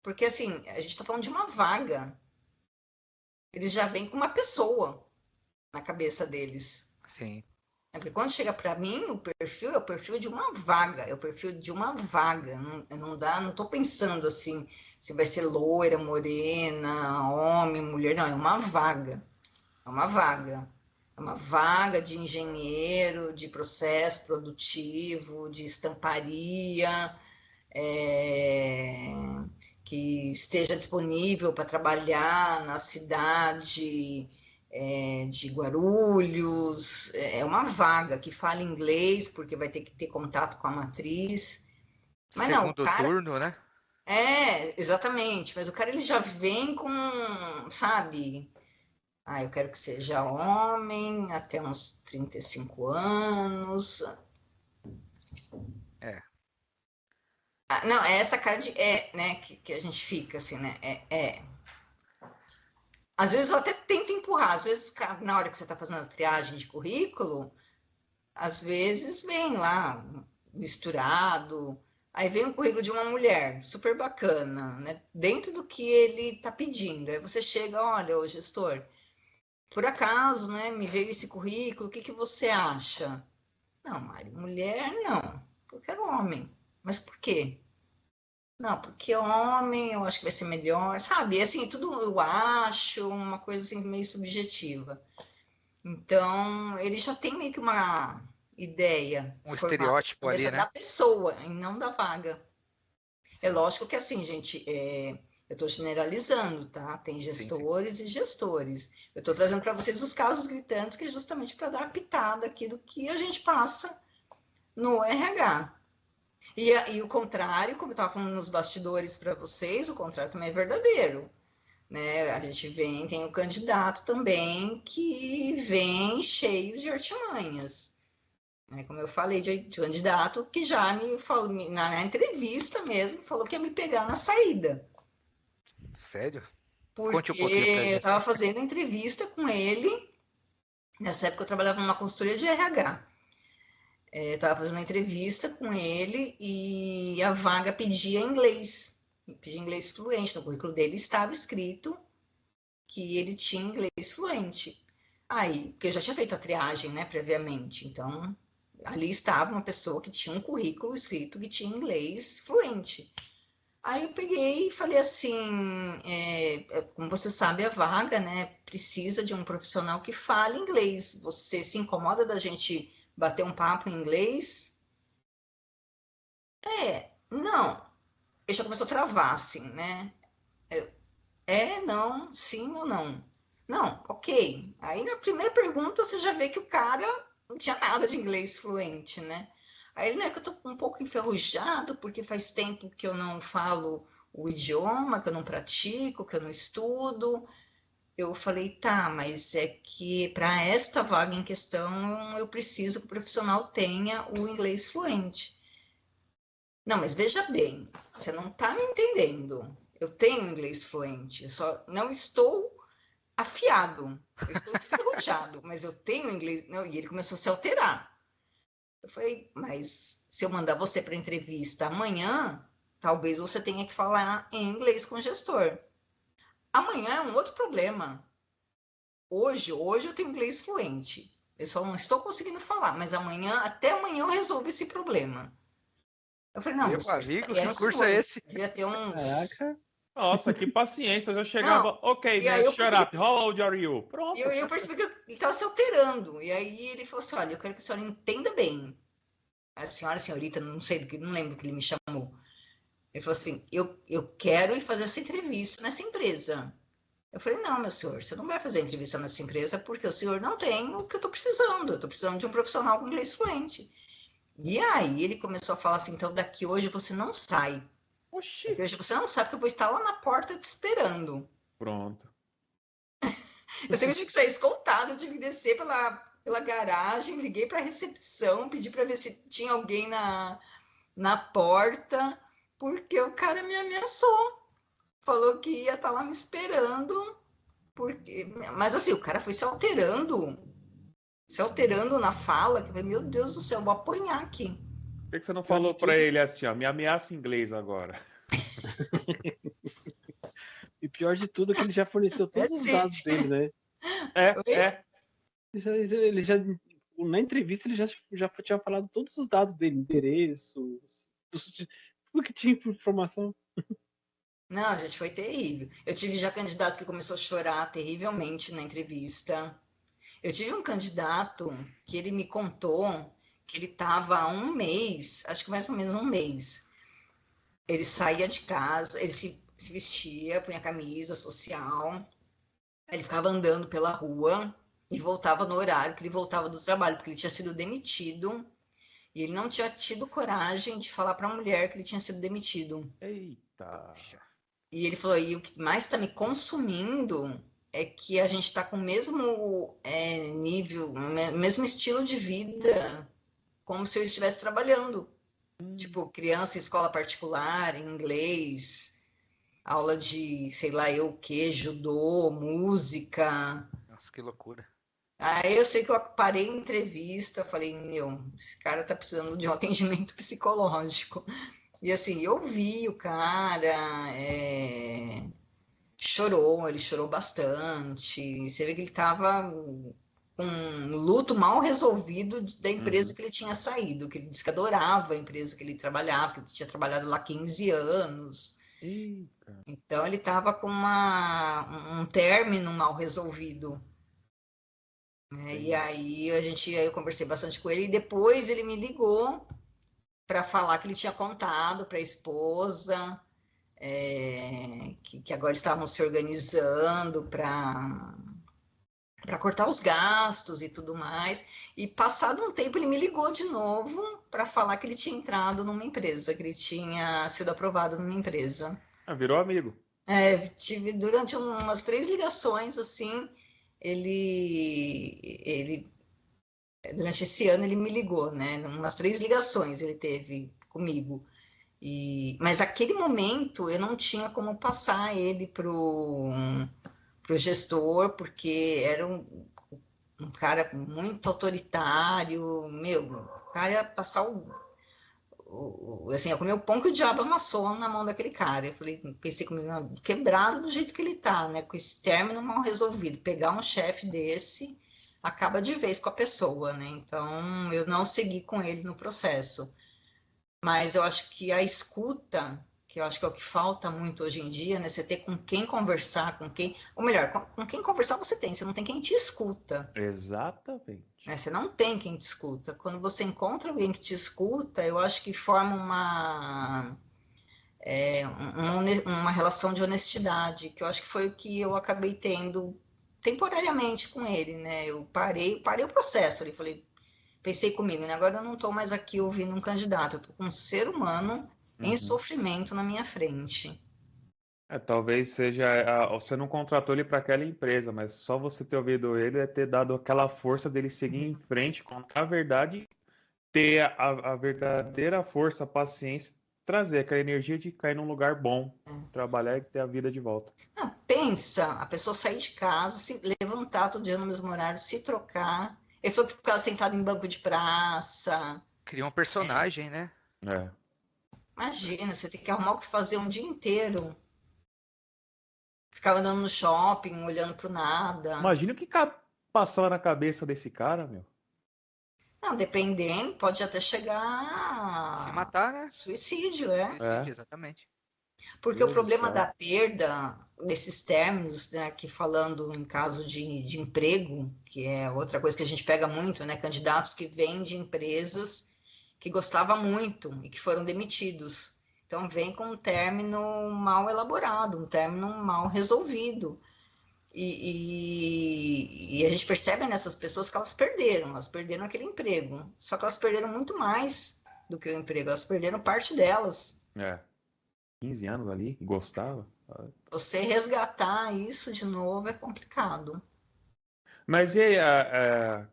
Porque assim, a gente está falando de uma vaga, eles já vêm com uma pessoa na cabeça deles. Sim. Porque quando chega para mim, o perfil é o perfil de uma vaga, é o perfil de uma vaga. Não dá, não estou pensando assim, se vai ser loira, morena, homem, mulher, não, é uma vaga. É uma vaga. É uma vaga de engenheiro, de processo produtivo, de estamparia, é, que esteja disponível para trabalhar na cidade de Guarulhos. É uma vaga que fala inglês, porque vai ter que ter contato com a matriz. Mas não, o Segundo cara. turno, né? Exatamente. Mas o cara ele já vem com, sabe? Eu quero que seja homem, até uns 35 anos. É. Não, é essa cara de né, que a gente fica assim, né? Às vezes eu até tento empurrar, às vezes na hora que você está fazendo a triagem de currículo, às vezes vem lá misturado, aí vem um currículo de uma mulher, super bacana, né? Dentro do que ele está pedindo. Aí você chega, olha, ô gestor, por acaso, né, me veio esse currículo, o que que você acha? Não, Mari, mulher não. Eu quero homem. Mas por quê? Não, porque homem eu acho que vai ser melhor, sabe? Assim, tudo eu acho, uma coisa assim meio subjetiva. Então, ele já tem meio que uma ideia Um formada na estereótipo ali, cabeça da né? pessoa e não da vaga. É Sim, lógico que assim, gente, eu estou generalizando, tá? Tem sim, sim. gestores e gestores. Eu estou trazendo para vocês os casos gritantes, que é justamente para dar a pitada aqui do que a gente passa no RH. E o contrário, como eu estava falando nos bastidores para vocês, o contrário também é verdadeiro. Né? A gente tem o candidato também que vem cheio de artimanhas. Né? Como eu falei, de candidato que já me falou, na entrevista mesmo, falou que ia me pegar na saída. Sério? Conte um Porque pouquinho pra eu gente. estava fazendo entrevista com ele, nessa época eu trabalhava numa consultoria de RH. Estava fazendo entrevista com ele e a vaga pedia inglês fluente. No currículo dele estava escrito que ele tinha inglês fluente. Aí, porque eu já tinha feito a triagem, né, previamente. Então, ali estava uma pessoa que tinha um currículo escrito que tinha inglês fluente. Aí eu peguei e falei assim, como você sabe, a vaga, né, precisa de um profissional que fale inglês. Você se incomoda da gente bater um papo em inglês? Não. Ele já começou a travar, assim, né? Não, sim ou não? Não, ok. Aí na primeira pergunta você já vê que o cara não tinha nada de inglês fluente, né? Aí ele, né, que eu tô um pouco enferrujado, porque faz tempo que eu não falo o idioma, que eu não pratico, que eu não estudo. Eu falei, tá, mas é que para esta vaga em questão eu preciso que o profissional tenha o inglês fluente. Não, mas veja bem, você não está me entendendo. Eu tenho inglês fluente, eu só não estou afiado, eu estou enferrujado, mas eu tenho inglês. Não, e ele começou a se alterar. Eu falei, mas se eu mandar você para entrevista amanhã, talvez você tenha que falar em inglês com o gestor. Amanhã é um outro problema. Hoje eu tenho inglês fluente. Eu só não estou conseguindo falar, mas até amanhã eu resolvo esse problema. Eu falei, não, Meu mas amigo, era que um curso é senhor, esse? devia ter uns. Caraca. Nossa, que paciência. Eu já Não, chegava, ok, e man, aí eu shut percebi, up. How old are you? Pronto. eu percebi que ele estava se alterando. E aí ele falou assim: olha, eu quero que a senhora entenda bem. A senhora, senhorita, não sei, não lembro o que ele me chamou. Ele falou assim: eu quero ir fazer essa entrevista nessa empresa. Eu falei: não, meu senhor, você não vai fazer entrevista nessa empresa porque o senhor não tem o que eu estou precisando. Eu estou precisando de um profissional com inglês fluente. E aí ele começou a falar assim: então daqui hoje você não sai. Oxi. Daqui hoje você não sabe que eu vou estar lá na porta te esperando. Pronto. Eu sei que eu tive que sair escoltado, eu tive que descer pela garagem, liguei para a recepção, pedi para ver se tinha alguém na porta, porque o cara me ameaçou. Falou que ia estar lá me esperando, mas assim, o cara foi se alterando na fala, que eu falei, meu Deus do céu, vou apanhar aqui. Por que você não Pior de falou pra tudo. ele assim, ó, me ameaça em inglês agora? E pior de tudo é que ele já forneceu todos os dados dele, né? É. Ele já na entrevista ele já tinha falado todos os dados dele, endereço, tudo que tinha de informação. Não, gente, foi terrível. Eu tive já candidato que começou a chorar terrivelmente na entrevista. Eu tive um candidato que ele me contou que ele estava há um mês, acho que mais ou menos um mês. Ele saía de casa, ele se vestia, punha camisa social, ele ficava andando pela rua e voltava no horário que ele voltava do trabalho, porque ele tinha sido demitido e ele não tinha tido coragem de falar para a mulher que ele tinha sido demitido. Eita. E ele falou, e o que mais está me consumindo é que a gente está com o mesmo nível, o mesmo estilo de vida, como se eu estivesse trabalhando. Tipo, criança em escola particular, inglês, aula de, sei lá, eu o quê, judô, música. Nossa, que loucura. Aí eu sei que eu parei em entrevista, falei, meu, esse cara tá precisando de um atendimento psicológico. E assim, eu vi o cara, ele chorou bastante. Você vê que ele estava com um luto mal resolvido da empresa que ele tinha saído, que ele disse que adorava a empresa que ele trabalhava, que ele tinha trabalhado lá 15 anos. Eita. Então ele estava com um término mal resolvido. Né? E aí eu conversei bastante com ele e depois ele me ligou para falar que ele tinha contado para a esposa, que agora estavam se organizando para cortar os gastos e tudo mais. E passado um tempo ele me ligou de novo para falar que ele tinha entrado numa empresa, que ele tinha sido aprovado numa empresa. Ah, virou amigo. Tive durante umas 3 ligações assim, ele durante esse ano ele me ligou, né? Umas 3 ligações ele teve comigo. Mas aquele momento eu não tinha como passar ele pro gestor, porque era um cara muito autoritário, meu, o cara ia passar assim, ia comer o pão que o diabo amassou na mão daquele cara. Eu falei, pensei comigo, não, quebrado do jeito que ele tá, né, com esse término mal resolvido, pegar um chefe desse, acaba de vez com a pessoa, né, então eu não segui com ele no processo. Mas eu acho que a escuta, que eu acho que é o que falta muito hoje em dia, né? Você ter com quem conversar, ou melhor, com quem conversar você não tem quem te escuta, Exatamente. né? Você não tem quem te escuta. Quando você encontra alguém que te escuta, eu acho que forma uma relação de honestidade, que eu acho que foi o que eu acabei tendo temporariamente com ele, né? Eu parei o processo ali, falei, pensei comigo, né? Agora eu não estou mais aqui ouvindo um candidato, eu estou com um ser humano em Uhum. sofrimento na minha frente. Talvez seja. Você não contratou ele para aquela empresa, mas só você ter ouvido ele é ter dado aquela força dele seguir em frente, contar a verdade, ter a verdadeira força, a paciência, trazer aquela energia de cair num lugar bom, trabalhar e ter a vida de volta. Não, pensa, a pessoa sair de casa, se levantar todo dia no mesmo horário, se trocar. Ele falou que ficava sentado em banco de praça. Cria um personagem, né? É. Imagina, você tem que arrumar o que fazer um dia inteiro. Ficava andando no shopping, olhando pro nada. Imagina o que passava na cabeça desse cara, meu. Não, dependendo, pode até chegar Se a matar, né? suicídio, é. Suicídio, exatamente. Porque o Deus do problema céu. da perda, desses términos, né, que falando em caso de emprego, que é outra coisa que a gente pega muito, né, candidatos que vêm de empresas que gostavam muito e que foram demitidos. Então, vem com um término mal elaborado, um término mal resolvido. E a gente percebe nessas pessoas que elas perderam aquele emprego. Só que elas perderam muito mais do que o emprego, elas perderam parte delas. 15 anos ali, gostava. Você resgatar isso de novo é complicado. Mas e aí,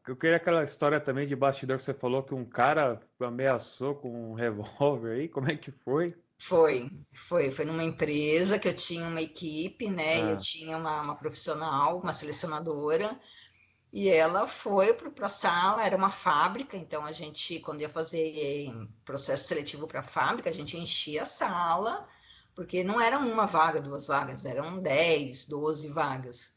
eu queria aquela história também de bastidor que você falou que um cara ameaçou com um revólver aí, como é que foi? Foi numa empresa que eu tinha uma equipe, né? E eu Ah, tinha uma profissional, uma selecionadora, e ela foi para a sala, era uma fábrica, então a gente, quando ia fazer processo seletivo para a fábrica, a gente enchia a sala, porque não era uma vaga, duas vagas, eram 10, 12 vagas.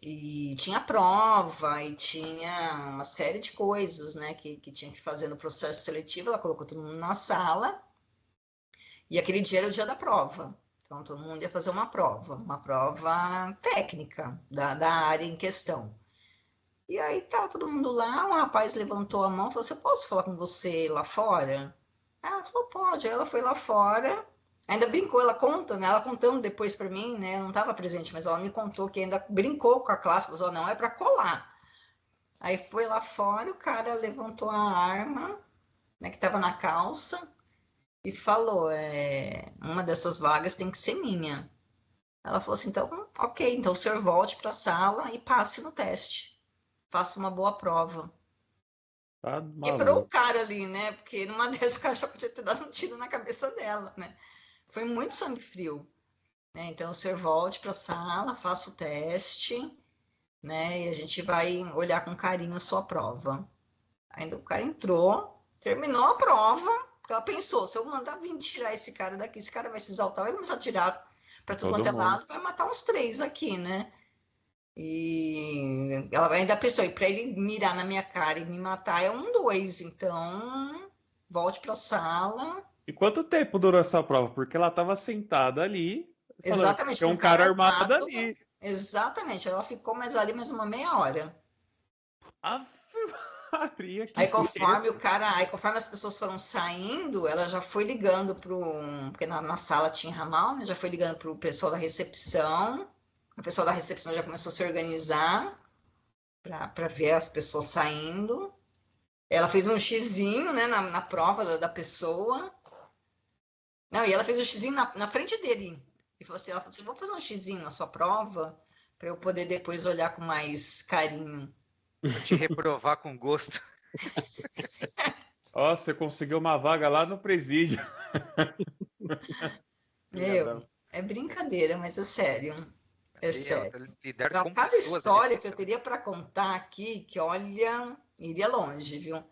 E tinha prova, e tinha uma série de coisas, né, que tinha que fazer no processo seletivo. Ela colocou todo mundo na sala, e aquele dia era o dia da prova. Então, todo mundo ia fazer uma prova técnica da área em questão. E aí tá todo mundo lá, um rapaz levantou a mão e falou assim, eu posso falar com você lá fora? Ela falou, pode. Aí ela foi lá fora, ainda brincou, ela conta, né? Ela contando depois para mim, né? Eu não estava presente, mas ela me contou que ainda brincou com a classe, falou, não, é para colar. Aí foi lá fora, o cara levantou a arma, né, que estava na calça, e falou, uma dessas vagas tem que ser minha. Ela falou assim, então, ok, então o senhor volte para a sala e passe no teste. Faça uma boa prova. tá Quebrou o maluco. cara ali, né? Porque numa dessas o cara já podia ter dado um tiro na cabeça dela, né? Foi muito sangue frio, né? Então o senhor volte para a sala, faça o teste, né? E a gente vai olhar com carinho a sua prova. Ainda o cara entrou, terminou a prova, porque ela pensou, se eu mandar vir tirar esse cara daqui, esse cara vai se exaltar, vai começar a tirar para tudo Todo quanto é mundo. lado, vai matar uns 3 aqui, né? E ela ainda pensou, e para ele mirar na minha cara e me matar é um 2, então volte para a sala. E quanto tempo durou essa prova? Porque ela estava sentada ali, falando, Exatamente, tem com um o cara cara armado armado. ali. Exatamente, ela ficou mais ali mais uma meia hora. Ave Maria, que Aí medo. conforme o cara, aí conforme as pessoas foram saindo, ela já foi ligando porque na sala tinha ramal, né? Já foi ligando pro pessoal da recepção. O pessoal da recepção já começou a se organizar para ver as pessoas saindo. Ela fez um xizinho, né, na prova da pessoa. Não, e ela fez o xizinho na frente dele. Ela falou assim, vou fazer um xizinho na sua prova para eu poder depois olhar com mais carinho. Pra te reprovar com gosto. Ó, você conseguiu uma vaga lá no presídio. Filha Meu, da- é brincadeira, mas é sério. É sério. Lidar Não, com cada pessoas é história que eu difícil. teria para contar aqui, que olha, iria longe, viu?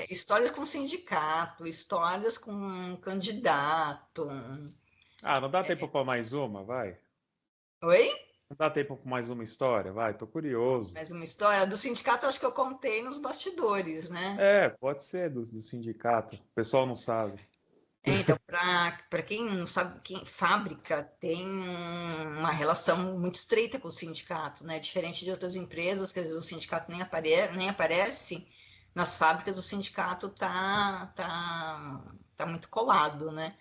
Histórias com sindicato, histórias com candidato. Ah, não dá tempo para mais uma? Vai. Oi? Não dá tempo para mais uma história? Vai, tô curioso. Mais uma história do sindicato, acho que eu contei nos bastidores, né? Pode ser do sindicato. O pessoal não sabe. Então, para quem não sabe, fábrica tem uma relação muito estreita com o sindicato, né? Diferente de outras empresas, que às vezes o sindicato nem aparece, nas fábricas o sindicato tá muito colado, né?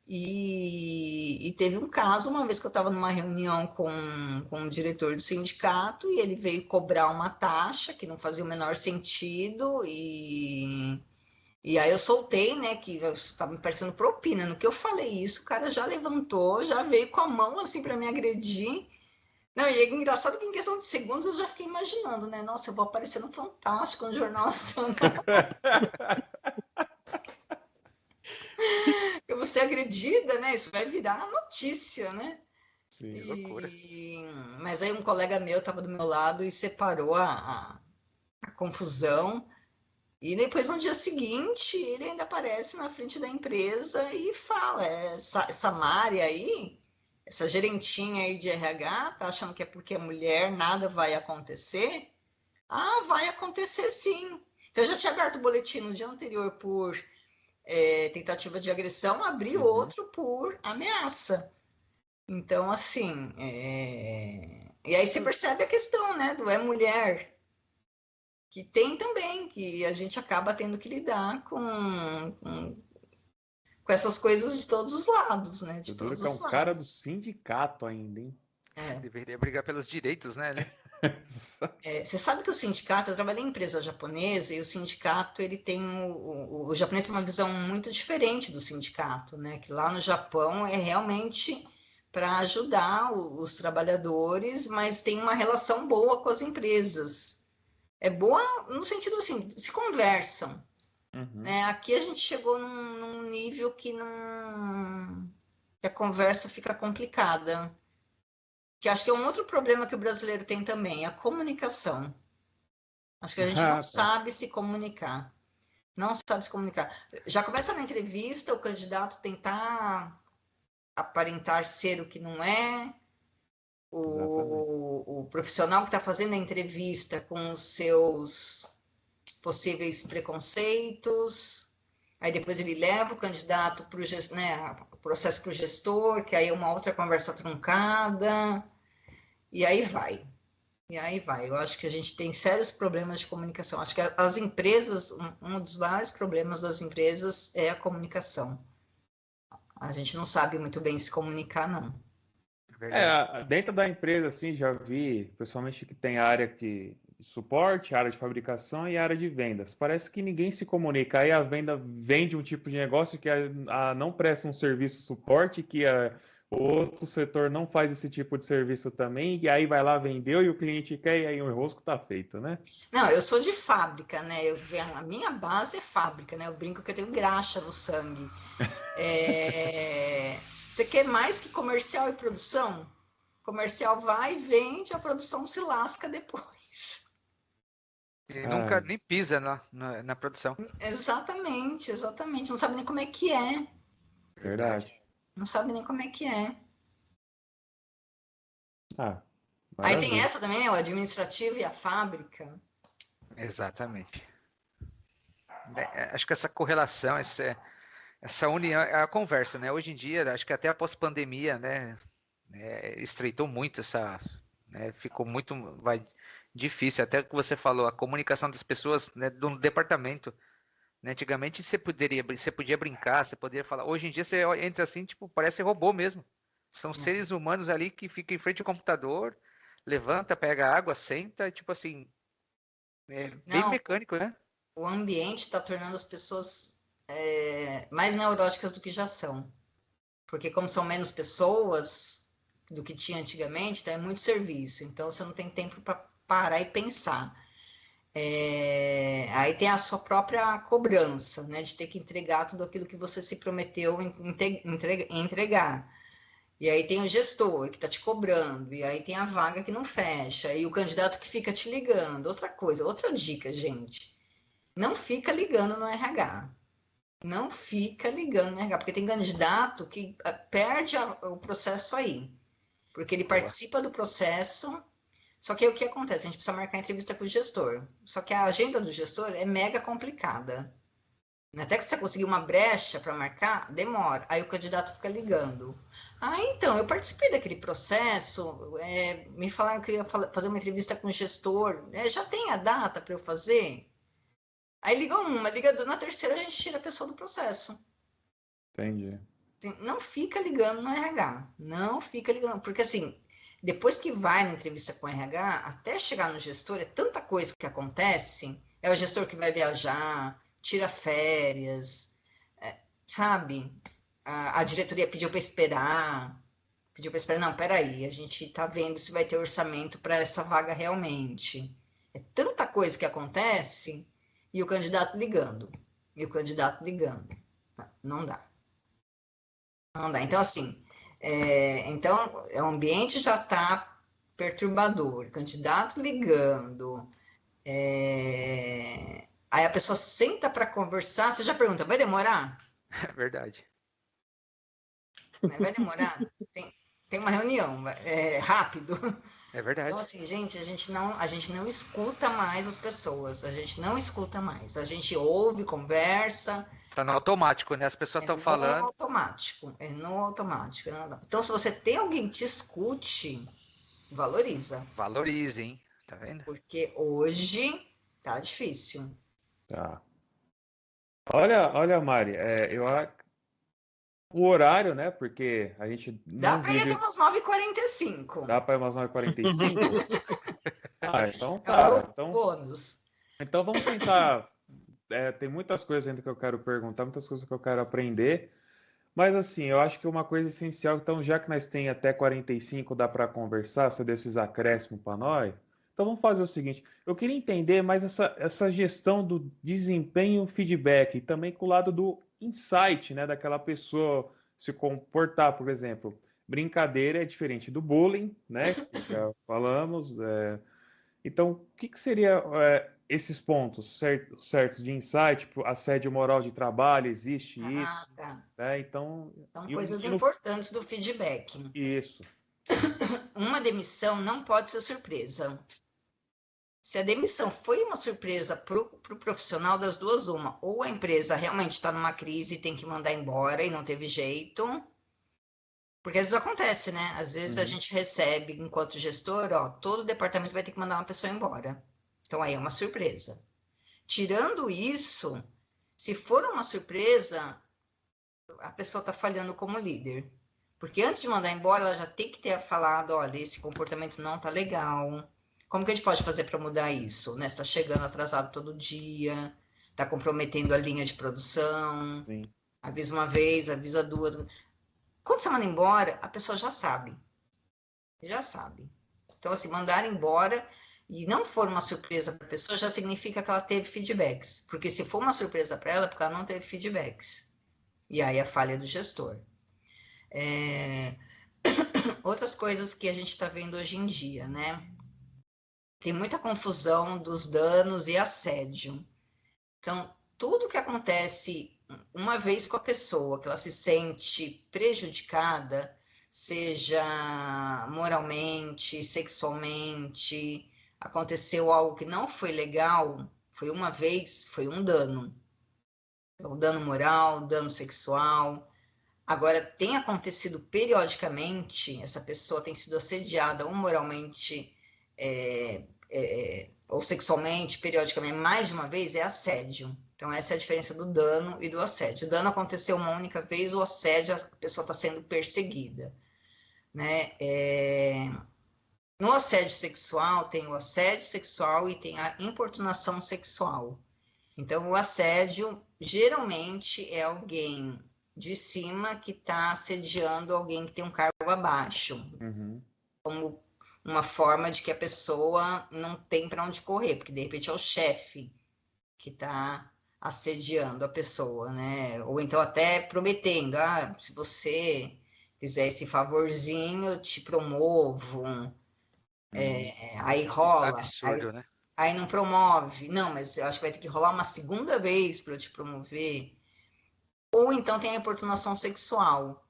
E teve um caso, uma vez que eu estava numa reunião com o diretor do sindicato, e ele veio cobrar uma taxa que não fazia o menor sentido, e aí eu soltei, né, que estava me parecendo propina. No que eu falei isso, o cara já levantou, já veio com a mão assim para me agredir. Não, e é engraçado que em questão de segundos eu já fiquei imaginando, né? Nossa, eu vou aparecer no Fantástico, no Jornal Nacional. Eu vou ser agredida, né? Isso vai virar notícia, né? Sim. Que loucura. Mas aí um colega meu estava do meu lado e separou a confusão. E depois, no dia seguinte, ele ainda aparece na frente da empresa e fala: essa Mari aí, essa gerentinha aí de RH, tá achando que é porque é mulher, nada vai acontecer? Ah, vai acontecer sim. Então, eu já tinha aberto o boletim no dia anterior por tentativa de agressão, abri outro por ameaça. Então, assim, e aí você percebe a questão, né, do mulher, que tem também, que a gente acaba tendo que lidar com essas coisas de todos os lados, né, de O duro todos que é os um cara do lados. sindicato ainda, hein? Deveria brigar pelos direitos, né? Você sabe que o sindicato, eu trabalhei em empresa japonesa, e o sindicato, ele tem, o japonês tem uma visão muito diferente do sindicato, né, que lá no Japão é realmente para ajudar os trabalhadores, mas tem uma relação boa com as empresas. É boa no sentido assim, se conversam, né? Aqui a gente chegou num nível que que a conversa fica complicada. Que acho que é um outro problema que o brasileiro tem também, a comunicação. Acho que a gente não Ah, tá. sabe se comunicar. Não sabe se comunicar. Já começa na entrevista, o candidato tentar aparentar ser o que não é, Exatamente. o profissional que está fazendo a entrevista com os seus possíveis preconceitos, aí depois ele leva o candidato para o né, processo para o gestor, que aí é uma outra conversa truncada, e aí vai. E aí vai. Eu acho que a gente tem sérios problemas de comunicação. Acho que as empresas, um dos maiores problemas das empresas é a comunicação. A gente não sabe muito bem se comunicar, não. Verdade. Dentro da empresa, assim, já vi, principalmente que tem a área de suporte, a área de fabricação e a área de vendas. Parece que ninguém se comunica. Aí a venda vende um tipo de negócio que não presta um serviço suporte, que o outro setor não faz esse tipo de serviço também, e aí vai lá, vendeu e o cliente quer, e aí o enrosco tá feito, né? Não, eu sou de fábrica, né? A minha base é fábrica, né? Eu brinco que eu tenho graxa no sangue. Você quer mais que comercial e produção? Comercial vai, vende, a produção se lasca depois. E nunca Ai, nem pisa na produção. Exatamente, exatamente. Não sabe nem como é que é. Verdade. verdade. Não sabe nem como é que é. Ah, Aí tem maravilha. essa também, né? O administrativo e a fábrica. Exatamente. Acho que essa correlação, essa união, é a conversa, né? Hoje em dia, acho que até após pandemia, né, estreitou muito essa, né, ficou muito, difícil. Até o que você falou, a comunicação das pessoas, né, do departamento. Né? Antigamente você podia brincar, você podia falar. Hoje em dia você entra assim, tipo, parece robô mesmo. São seres humanos ali que ficam em frente ao computador, levanta, pega água, senta, tipo assim, é bem Não, mecânico, né? o ambiente está tornando as pessoas mais neuróticas do que já são. Porque como são menos pessoas do que tinha antigamente, tá, é muito serviço. Então você não tem tempo para parar e pensar. Aí tem a sua própria cobrança, né, de ter que entregar tudo aquilo que você se prometeu entregar. E aí tem o gestor que está te cobrando, e aí tem a vaga que não fecha, e o candidato que fica te ligando. Outra coisa, outra dica, gente. Não fica ligando no RH. Não fica ligando no RH, porque tem candidato que perde o processo aí. Porque ele Boa. participa do processo, só que aí o que acontece? A gente precisa marcar entrevista com o gestor. Só que a agenda do gestor é mega complicada. Até que você conseguir uma brecha para marcar, demora. Aí o candidato fica ligando. Ah, então, eu participei daquele processo, me falaram que eu ia fazer uma entrevista com o gestor. Já tem a data para eu fazer? Aí liga uma, liga duas, na terceira a gente tira a pessoa do processo. Entendi. Não fica ligando no RH, não fica ligando, porque assim, depois que vai na entrevista com o RH, até chegar no gestor, é tanta coisa que acontece, é o gestor que vai viajar, tira férias, sabe? A diretoria pediu para esperar, não, peraí, a gente está vendo se vai ter orçamento para essa vaga realmente. É tanta coisa que acontece, e o candidato ligando, não dá. Não dá. Então, assim, o ambiente já está perturbador, candidato ligando, aí a pessoa senta para conversar, você já pergunta, vai demorar? É verdade. Vai demorar? Tem uma reunião, rápido. É verdade. Então, assim, gente, a gente não escuta mais as pessoas, a gente não escuta mais. A gente ouve, conversa. Tá no automático, né? As pessoas estão falando. É no automático. Então, se você tem alguém que te escute, valoriza. Valorize, hein? Tá vendo? Porque hoje tá difícil. Tá. Olha, Mari, o horário, né? Porque a gente Dá não para ir vive. até umas 9h45. Dá para ir umas 9h45? Então É tá. o bônus. Então vamos tentar. Tem muitas coisas ainda que eu quero perguntar, muitas coisas que eu quero aprender. Mas assim, eu acho que uma coisa essencial, então, já que nós tem até 45, dá para conversar, você desses acréscimos para nós. Então vamos fazer o seguinte, eu queria entender mais essa gestão do desempenho feedback, e também com o lado do insight, né, daquela pessoa se comportar, por exemplo. Brincadeira é diferente do bullying, né, que já falamos. Então, o que seria esses pontos certos de insight, tipo, assédio moral de trabalho, existe isso? Tá. Né? Então, São coisas importantes do feedback. Isso. Uma demissão não pode ser surpresa. Se a demissão foi uma surpresa para o profissional, das duas, uma. Ou a empresa realmente está numa crise e tem que mandar embora e não teve jeito. Porque às vezes acontece, né? Às vezes a gente recebe, enquanto gestor, todo o departamento vai ter que mandar uma pessoa embora. Então aí é uma surpresa. Tirando isso, se for uma surpresa, a pessoa está falhando como líder. Porque antes de mandar embora, ela já tem que ter falado, olha, esse comportamento não tá legal. Como que a gente pode fazer para mudar isso? Né? Você está chegando atrasado todo dia, está comprometendo a linha de produção. Sim. Avisa uma vez, avisa duas. Quando você manda embora, a pessoa já sabe. Já sabe. Então, assim, mandar embora e não for uma surpresa para a pessoa, já significa que ela teve feedbacks. Porque se for uma surpresa para ela, é porque ela não teve feedbacks. E aí a falha do gestor. Outras coisas que a gente está vendo hoje em dia, né? Tem muita confusão dos danos e assédio. Então, tudo que acontece uma vez com a pessoa, que ela se sente prejudicada, seja moralmente, sexualmente, aconteceu algo que não foi legal, foi uma vez, foi um dano. Então, dano moral, dano sexual. Agora, tem acontecido periodicamente, essa pessoa tem sido assediada ou moralmente ou sexualmente, periodicamente, mais de uma vez, é assédio. Então, essa é a diferença do dano e do assédio. O dano aconteceu uma única vez, o assédio, a pessoa está sendo perseguida. Né? No assédio sexual, tem o assédio sexual e tem a importunação sexual. Então, o assédio, geralmente, é alguém de cima que está assediando alguém que tem um cargo abaixo. Como uma forma de que a pessoa não tem para onde correr, porque de repente é o chefe que está assediando a pessoa, né? Ou então até prometendo, se você fizer esse favorzinho, eu te promovo. Aí rola. Absurdo, né? Aí não promove. Não, mas eu acho que vai ter que rolar uma segunda vez para eu te promover. Ou então tem a importunação sexual,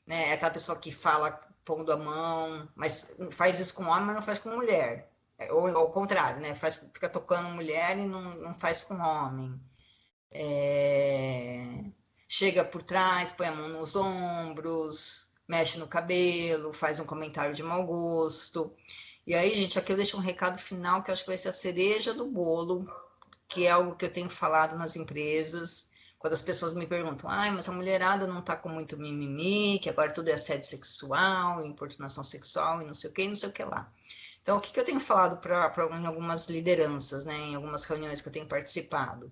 né? É aquela pessoa que fala pondo a mão, mas faz isso com homem, mas não faz com mulher. Ou ao contrário, né? Fica tocando mulher e não faz com homem. Chega por trás, põe a mão nos ombros, mexe no cabelo, faz um comentário de mau gosto. E aí, gente, aqui eu deixo um recado final que eu acho que vai ser a cereja do bolo, que é algo que eu tenho falado nas empresas. Quando as pessoas me perguntam, mas a mulherada não tá com muito mimimi, que agora tudo é assédio sexual, importunação sexual e não sei o que, não sei o que lá. Então, o que eu tenho falado em algumas lideranças, né, em algumas reuniões que eu tenho participado?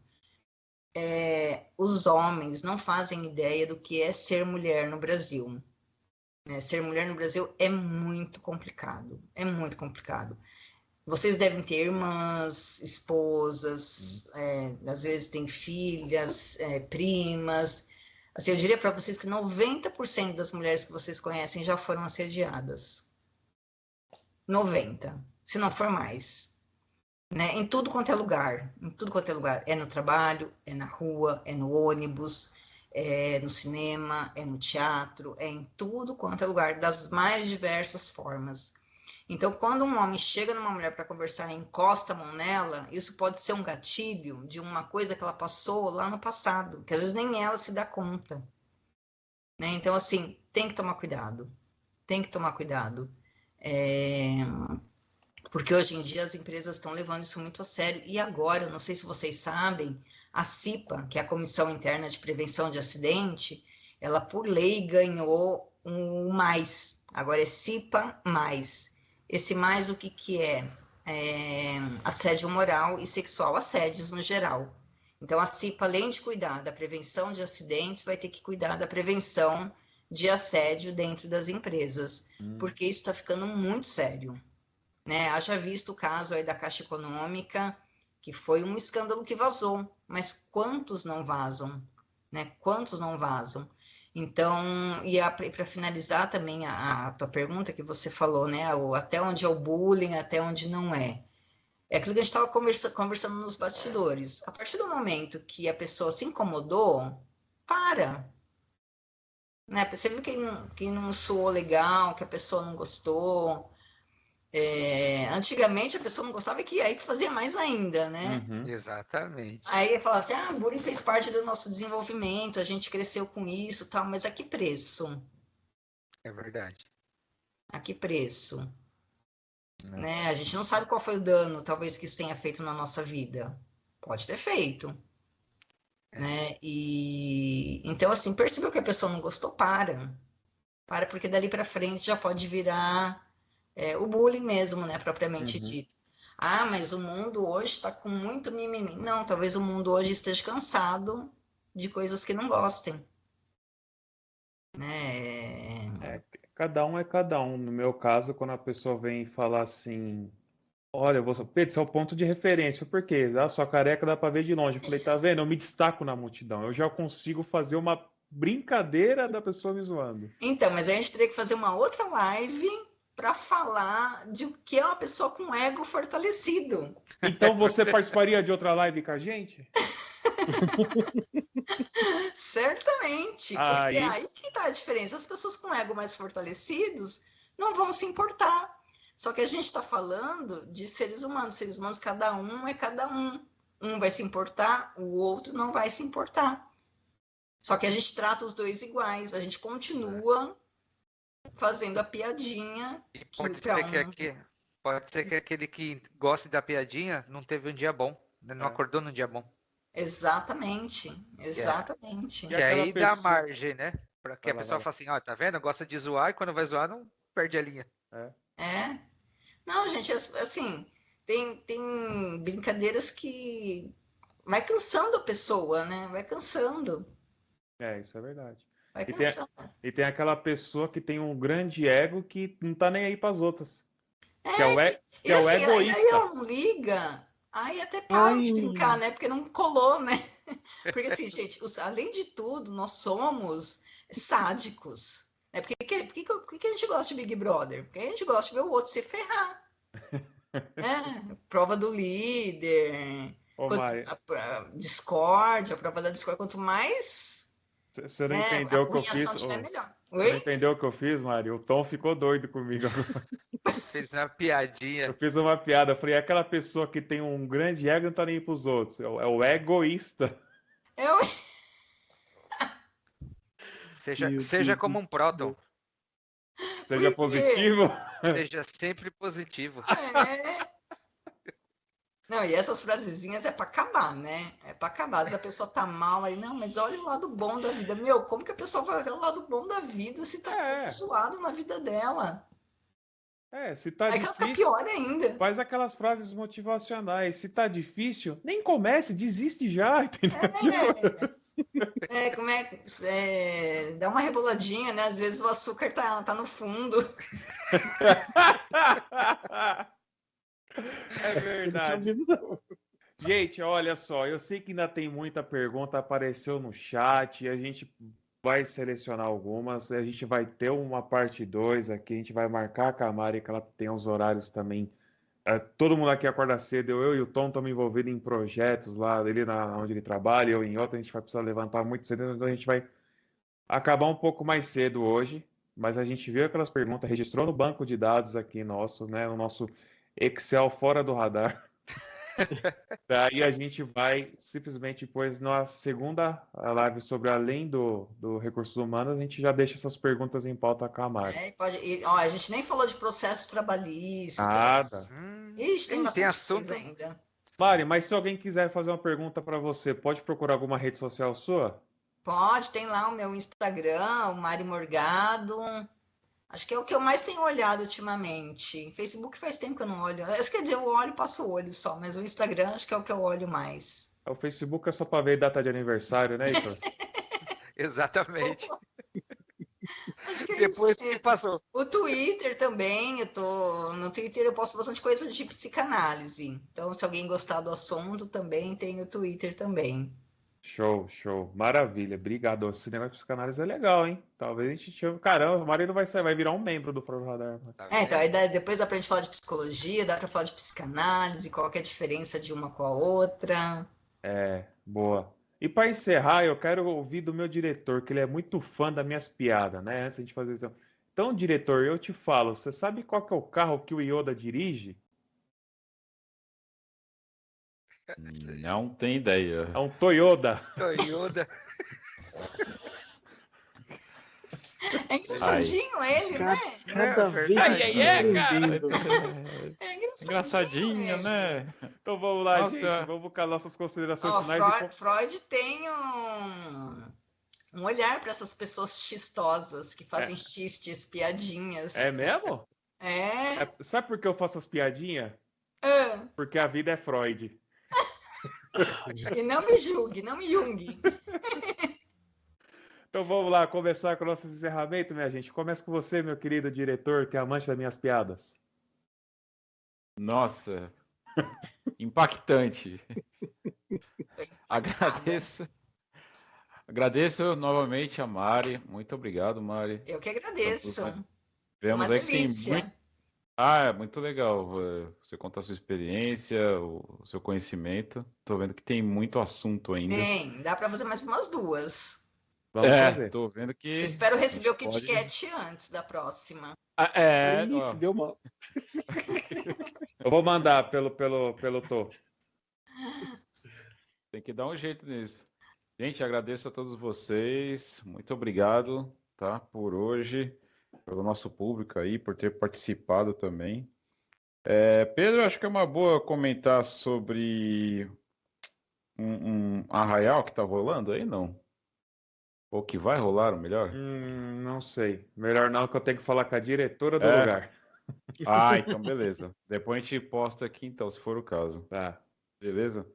Os homens não fazem ideia do que é ser mulher no Brasil. Né? Ser mulher no Brasil é muito complicado, é muito complicado. Vocês devem ter irmãs, esposas, às vezes têm filhas, primas. Assim, eu diria para vocês que 90% das mulheres que vocês conhecem já foram assediadas. 90%, se não for mais. Né? Em tudo quanto é lugar, em tudo quanto é lugar. É no trabalho, é na rua, é no ônibus, é no cinema, é no teatro, é em tudo quanto é lugar, das mais diversas formas. Então, quando um homem chega numa mulher para conversar e encosta a mão nela, isso pode ser um gatilho de uma coisa que ela passou lá no passado, que às vezes nem ela se dá conta. Né? Então, assim, tem que tomar cuidado. Tem que tomar cuidado. Porque hoje em dia as empresas estão levando isso muito a sério. E agora, não sei se vocês sabem, a CIPA, que é a Comissão Interna de Prevenção de Acidente, ela por lei ganhou um mais. Agora é CIPA mais. Esse mais o que é? Assédio moral e sexual, assédios no geral. Então, a CIPA, além de cuidar da prevenção de acidentes, vai ter que cuidar da prevenção de assédio dentro das empresas, porque isso está ficando muito sério. Né? Haja visto o caso aí da Caixa Econômica, que foi um escândalo que vazou, mas quantos não vazam? Né? Quantos não vazam? Então, e para finalizar também a tua pergunta que você falou, né? Até onde é o bullying, até onde não é. É aquilo que a gente estava conversando nos bastidores. A partir do momento que a pessoa se incomodou, para. Né? Você viu que não soou legal, que a pessoa não gostou. Antigamente a pessoa não gostava, que aí que fazia mais ainda, né? Exatamente. Aí falava assim, o bullying fez parte do nosso desenvolvimento, a gente cresceu com isso, tal, mas a que preço? É verdade. A que preço? Né? A gente não sabe qual foi o dano, talvez, que isso tenha feito na nossa vida. Pode ter feito. Né? E então, assim, percebeu que a pessoa não gostou, para, porque dali para frente já pode virar o bullying mesmo, né, propriamente dito. Mas o mundo hoje está com muito mimimi. Não, talvez o mundo hoje esteja cansado de coisas que não gostem. Né? Cada um é cada um. No meu caso, quando a pessoa vem falar assim, olha, Pedro, você é o ponto de referência. Por quê? Sua careca dá para ver de longe. Eu falei, tá vendo? Eu me destaco na multidão. Eu já consigo fazer uma brincadeira da pessoa me zoando. Então, mas a gente teria que fazer uma outra live para falar de o que é uma pessoa com ego fortalecido. Então você participaria de outra live com a gente? Certamente, porque aí que tá a diferença. As pessoas com ego mais fortalecidos não vão se importar. Só que a gente está falando de seres humanos. Cada um é cada um. Um vai se importar, o outro não vai se importar. Só que a gente trata os dois iguais. A gente continua fazendo a piadinha. E pode ser que aquele que gosta da piadinha não teve um dia bom, né? Não acordou num dia bom. Exatamente. E aí dá margem, né? Para que a pessoa fale assim, tá vendo? Gosta de zoar e quando vai zoar não perde a linha. Não, gente, assim, tem brincadeiras que vai cansando a pessoa, né? Vai cansando. Isso é verdade. Vai cansando. E tem aquela pessoa que tem um grande ego que não tá nem aí para as outras. Que é o egoísta. Aí ela não liga, aí até para de brincar, né? Porque não colou, né? Porque assim, gente, além de tudo, nós somos sádicos. Né? Por que a gente gosta de Big Brother? Porque a gente gosta de ver o outro se ferrar. Prova do líder, a Discord, a prova da Discord, quanto mais... Você não entendeu o que eu fiz? Melhor. Você não entendeu o que eu fiz, Mário? O Tom ficou doido comigo. Fez uma piadinha. Eu fiz uma piada. Eu falei, aquela pessoa que tem um grande ego não tá nem aí pros outros. É o egoísta. Seja como um próton. Seja positivo. Seja sempre positivo. Não, e essas frasezinhas é para acabar, né? É para acabar. Às vezes a pessoa tá mal aí, não, mas olha o lado bom da vida. Meu, como que a pessoa vai olhar o lado bom da vida se tá tudo É, zoado na vida dela? se tá Aí que ela fica difícil, pior ainda. faz aquelas frases motivacionais. Se tá difícil, nem comece, desiste já, entendeu? Tipo, Como dá uma reboladinha, né? Às vezes o açúcar tá no fundo. É Você não tinha verdade. ouvido, não. Gente, olha só, eu sei que ainda tem muita pergunta, apareceu no chat, a gente vai selecionar algumas, a gente vai ter uma parte 2 aqui, a gente vai marcar com a Mari, que ela tem os horários também. Todo mundo aqui acorda cedo, eu e o Tom estamos envolvidos em projetos lá, ele onde ele trabalha, eu em outro, a gente vai precisar levantar muito cedo, então a gente vai acabar um pouco mais cedo hoje, mas a gente viu aquelas perguntas, registrou no banco de dados aqui nosso, né, o nosso Excel fora do radar. Daí a gente vai simplesmente depois na segunda live sobre além do recursos humanos, a gente já deixa essas perguntas em pauta com a Mari. Ó, a gente nem falou de processos Nada. trabalhistas. Ixi, tem Tem bastante assunto. coisa ainda. Mari, mas se alguém quiser fazer uma pergunta para você, pode procurar alguma rede social sua? Pode, tem lá o meu Instagram, o Mari Morgado. Acho que é o que eu mais tenho olhado ultimamente. Facebook faz tempo que eu não olho. Quer dizer, eu olho, passo o olho só, mas o Instagram acho que é o que eu olho mais. O Facebook é só para ver data de aniversário, né, Heitor? Exatamente. Acho que é isso Depois que mesmo. passou. O Twitter também, no Twitter eu posto bastante coisa de psicanálise. Então, se alguém gostar do assunto, também tem o Twitter também. Show, show. Maravilha. Obrigado. Esse negócio de psicanálise é legal, hein? Talvez a gente chame. Caramba, o Marido vai virar um membro do Fora do Radar. Tá Então, vendo? depois dá pra gente falar de psicologia, dá pra falar de psicanálise, qual que é a diferença de uma com a outra. Boa. E para encerrar, eu quero ouvir do meu diretor, que ele é muito fã das minhas piadas, né? Antes de a gente fazer isso. Então, diretor, eu te falo, você sabe qual que é o carro que o Yoda dirige? Não tem ideia. É um Toyota. Toyota. É engraçadinho ele, né? Cada É vez verdade. surpreendendo. É engraçadinho Engraçadinho, ele. né? Então vamos lá, Nossa. gente. Vamos com as nossas considerações Ó, finais. Freud tem um olhar para essas pessoas chistosas que fazem xistes, piadinhas. É mesmo? Sabe por que eu faço as piadinhas? Ah, Porque a vida é Freud. e não me julgue, não me julgue. Então vamos lá, começar com o nosso encerramento, minha gente. Começa com você, meu querido diretor, que é amante das minhas piadas. Nossa. Impactante. Agradeço. Agradeço novamente a Mari. Muito obrigado, Mari. Eu que agradeço. É Vemos uma aí que tem delícia. muito. É muito legal você contar a sua experiência, o seu conhecimento. Tô vendo que tem muito assunto ainda. Tem, dá para fazer mais umas duas. Vamos fazer. Tô vendo que. Espero receber o a gente Kit Kat antes da próxima. Ó, Se deu mal. Eu vou mandar pelo Tô. tem que dar um jeito nisso. Gente, agradeço a todos vocês. Muito obrigado, tá? Por hoje, pelo nosso público aí, por ter participado também. Pedro, acho que é uma boa comentar sobre um arraial que tá rolando aí, não? Ou que vai rolar, ou melhor? Não sei. Melhor não, que eu tenho que falar com a diretora do É. lugar. Então beleza. Depois a gente posta aqui, então, se for o caso. Tá. Beleza?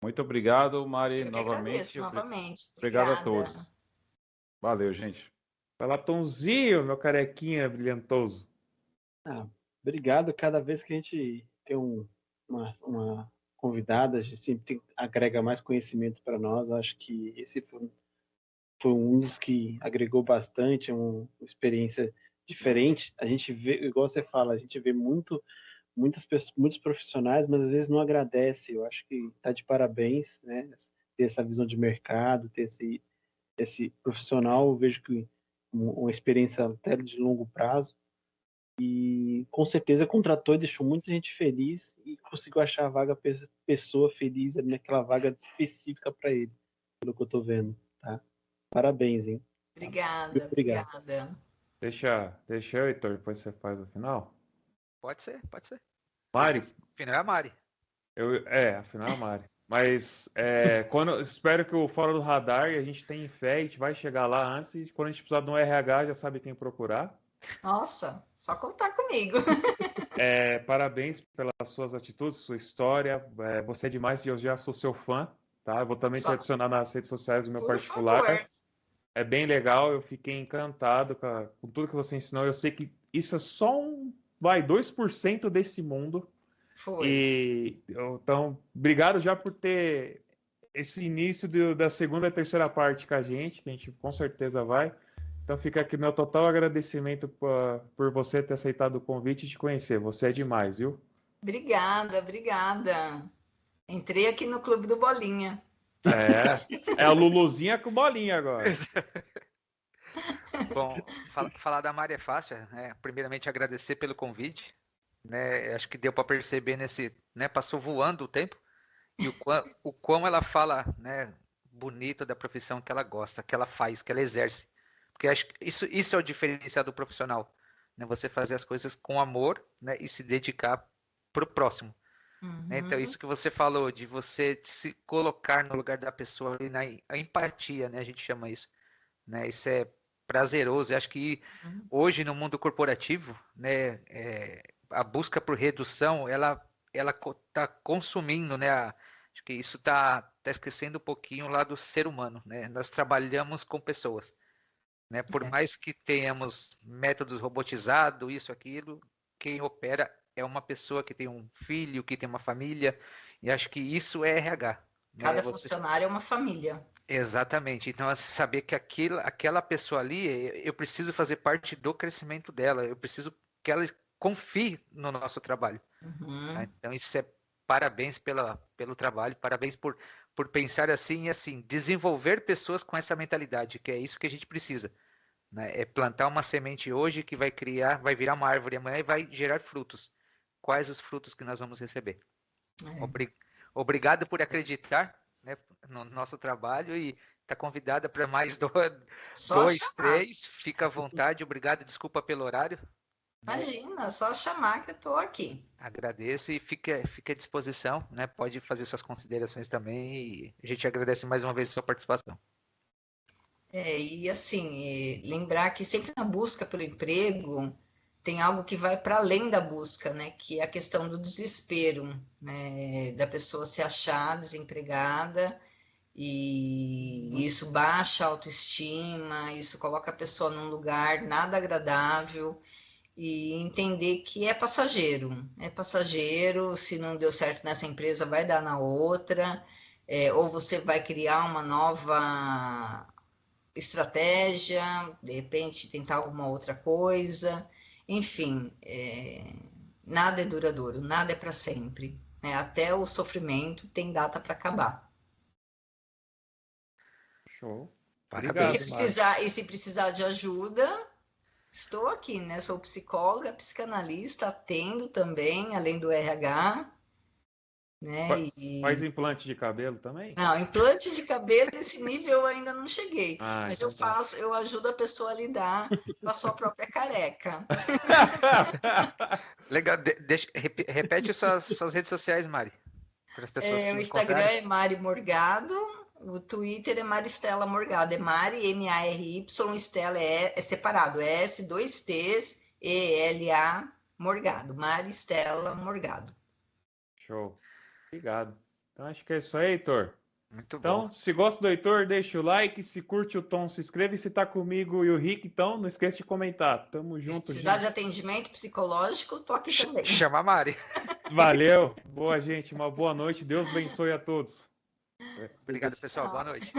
Muito obrigado, Mari, Eu que agradeço novamente. Obrigado a Obrigada. todos. Valeu, gente. Vai lá, Tomzinho, meu carequinha brilhantoso. Obrigado. Cada vez que a gente tem uma convidada, a gente sempre agrega mais conhecimento para nós. Eu acho que esse foi um dos que agregou bastante, uma experiência diferente. A gente vê, igual você fala, a gente vê muitas pessoas, muitos profissionais, mas às vezes não agradece. Eu acho que está de parabéns, né? Ter essa visão de mercado, ter esse profissional, eu vejo que uma experiência até de longo prazo. E com certeza contratou e deixou muita gente feliz e conseguiu achar a vaga, pessoa feliz ali naquela vaga específica para ele, pelo que eu estou vendo, tá? Parabéns, hein? Obrigada, Obrigado. obrigada. Deixa eu, Heitor, depois você faz o final. Pode ser, pode ser. Mari, Final é a Mari. Afinal é a Mari. Mas espero que o Fora do Radar e a gente tenha fé, a gente vai chegar lá antes e quando a gente precisar de um RH já sabe quem procurar. Nossa, só contar comigo. Parabéns pelas suas atitudes, sua história. Você é demais e eu já sou seu fã, tá? Eu vou também te Só, adicionar nas redes sociais do meu por particular. favor. É bem legal, eu fiquei encantado com tudo que você ensinou. Eu sei que isso é só 2% desse mundo. Foi. Então, obrigado já por ter esse início da segunda e terceira parte com a gente, que a gente com certeza vai. Então fica aqui meu total agradecimento por você ter aceitado o convite e te conhecer. Você é demais, viu? Obrigada, obrigada. Entrei aqui no Clube do Bolinha. É a Luluzinha com bolinha agora. Bom, falar da Mari é fácil, né? Primeiramente agradecer pelo convite, né? Acho que deu para perceber né? Passou voando o tempo e o quão ela fala, né? Bonito da profissão que ela gosta, que ela faz, que ela exerce. Porque acho que isso é o diferencial do profissional, né? Você fazer as coisas com amor, né? E se dedicar pro próximo. Né? Então, isso que você falou, de você se colocar no lugar da pessoa, a empatia, né? A gente chama isso, né? Isso é prazeroso. Eu acho que hoje no mundo corporativo, né? A busca por redução, ela está consumindo, né? Acho que isso tá esquecendo um pouquinho lá do ser humano, né? Nós trabalhamos com pessoas, né? Por mais que tenhamos métodos robotizados, isso, aquilo, quem opera é uma pessoa que tem um filho, que tem uma família, e acho que isso é RH. Né? Cada funcionário é uma família. Exatamente. Então, saber que aquela pessoa ali, eu preciso fazer parte do crescimento dela, eu preciso que ela confie no nosso trabalho. Tá? Então, isso é parabéns pelo trabalho, parabéns por pensar assim e assim, desenvolver pessoas com essa mentalidade, que é isso que a gente precisa. Né? É plantar uma semente hoje que vai virar uma árvore amanhã e vai gerar frutos. Quais os frutos que nós vamos receber? Obrigado por acreditar, né, no nosso trabalho e está convidada para mais dois, três. Fica à vontade. Obrigado, desculpa pelo horário. Imagina, só chamar que eu estou aqui. Agradeço e fica à disposição, né? Pode fazer suas considerações também e a gente agradece mais uma vez a sua participação. E assim, lembrar que sempre na busca pelo emprego tem algo que vai para além da busca, né? Que é a questão do desespero, né? Da pessoa se achar desempregada e isso baixa a autoestima, isso coloca a pessoa num lugar nada agradável e entender que é passageiro, se não deu certo nessa empresa, vai dar na outra, ou você vai criar uma nova estratégia, de repente tentar alguma outra coisa, enfim, nada é duradouro, nada é para sempre, né? Até o sofrimento tem data para acabar. Show. Obrigado, e se precisar de ajuda, estou aqui, né? Sou psicóloga, psicanalista, atendo também, além do RH. Né? Faz implante de cabelo também? Não, implante de cabelo, esse nível eu ainda não cheguei. Mas então eu ajudo a pessoa a lidar com a sua própria careca. Legal, repete suas redes sociais, Mari. Para as pessoas O Instagram é Mari Morgado, o Twitter é Maristela Morgado, é Mari, M-A-R-Y, Estela é separado, S, 2 T's, E-L-A, Morgado, Maristela Morgado. Show. Obrigado. Então acho que é isso aí, Heitor. Muito então, bom. Se gosta do Heitor, deixa o like. Se curte o Tom, se inscreve. Se tá comigo e o Rick, então não esqueça de comentar. Tamo junto. Se precisar de atendimento psicológico, tô aqui também. Chama a Mari. Valeu. Boa, gente. Uma boa noite. Deus abençoe a todos. Obrigado, pessoal. Boa noite.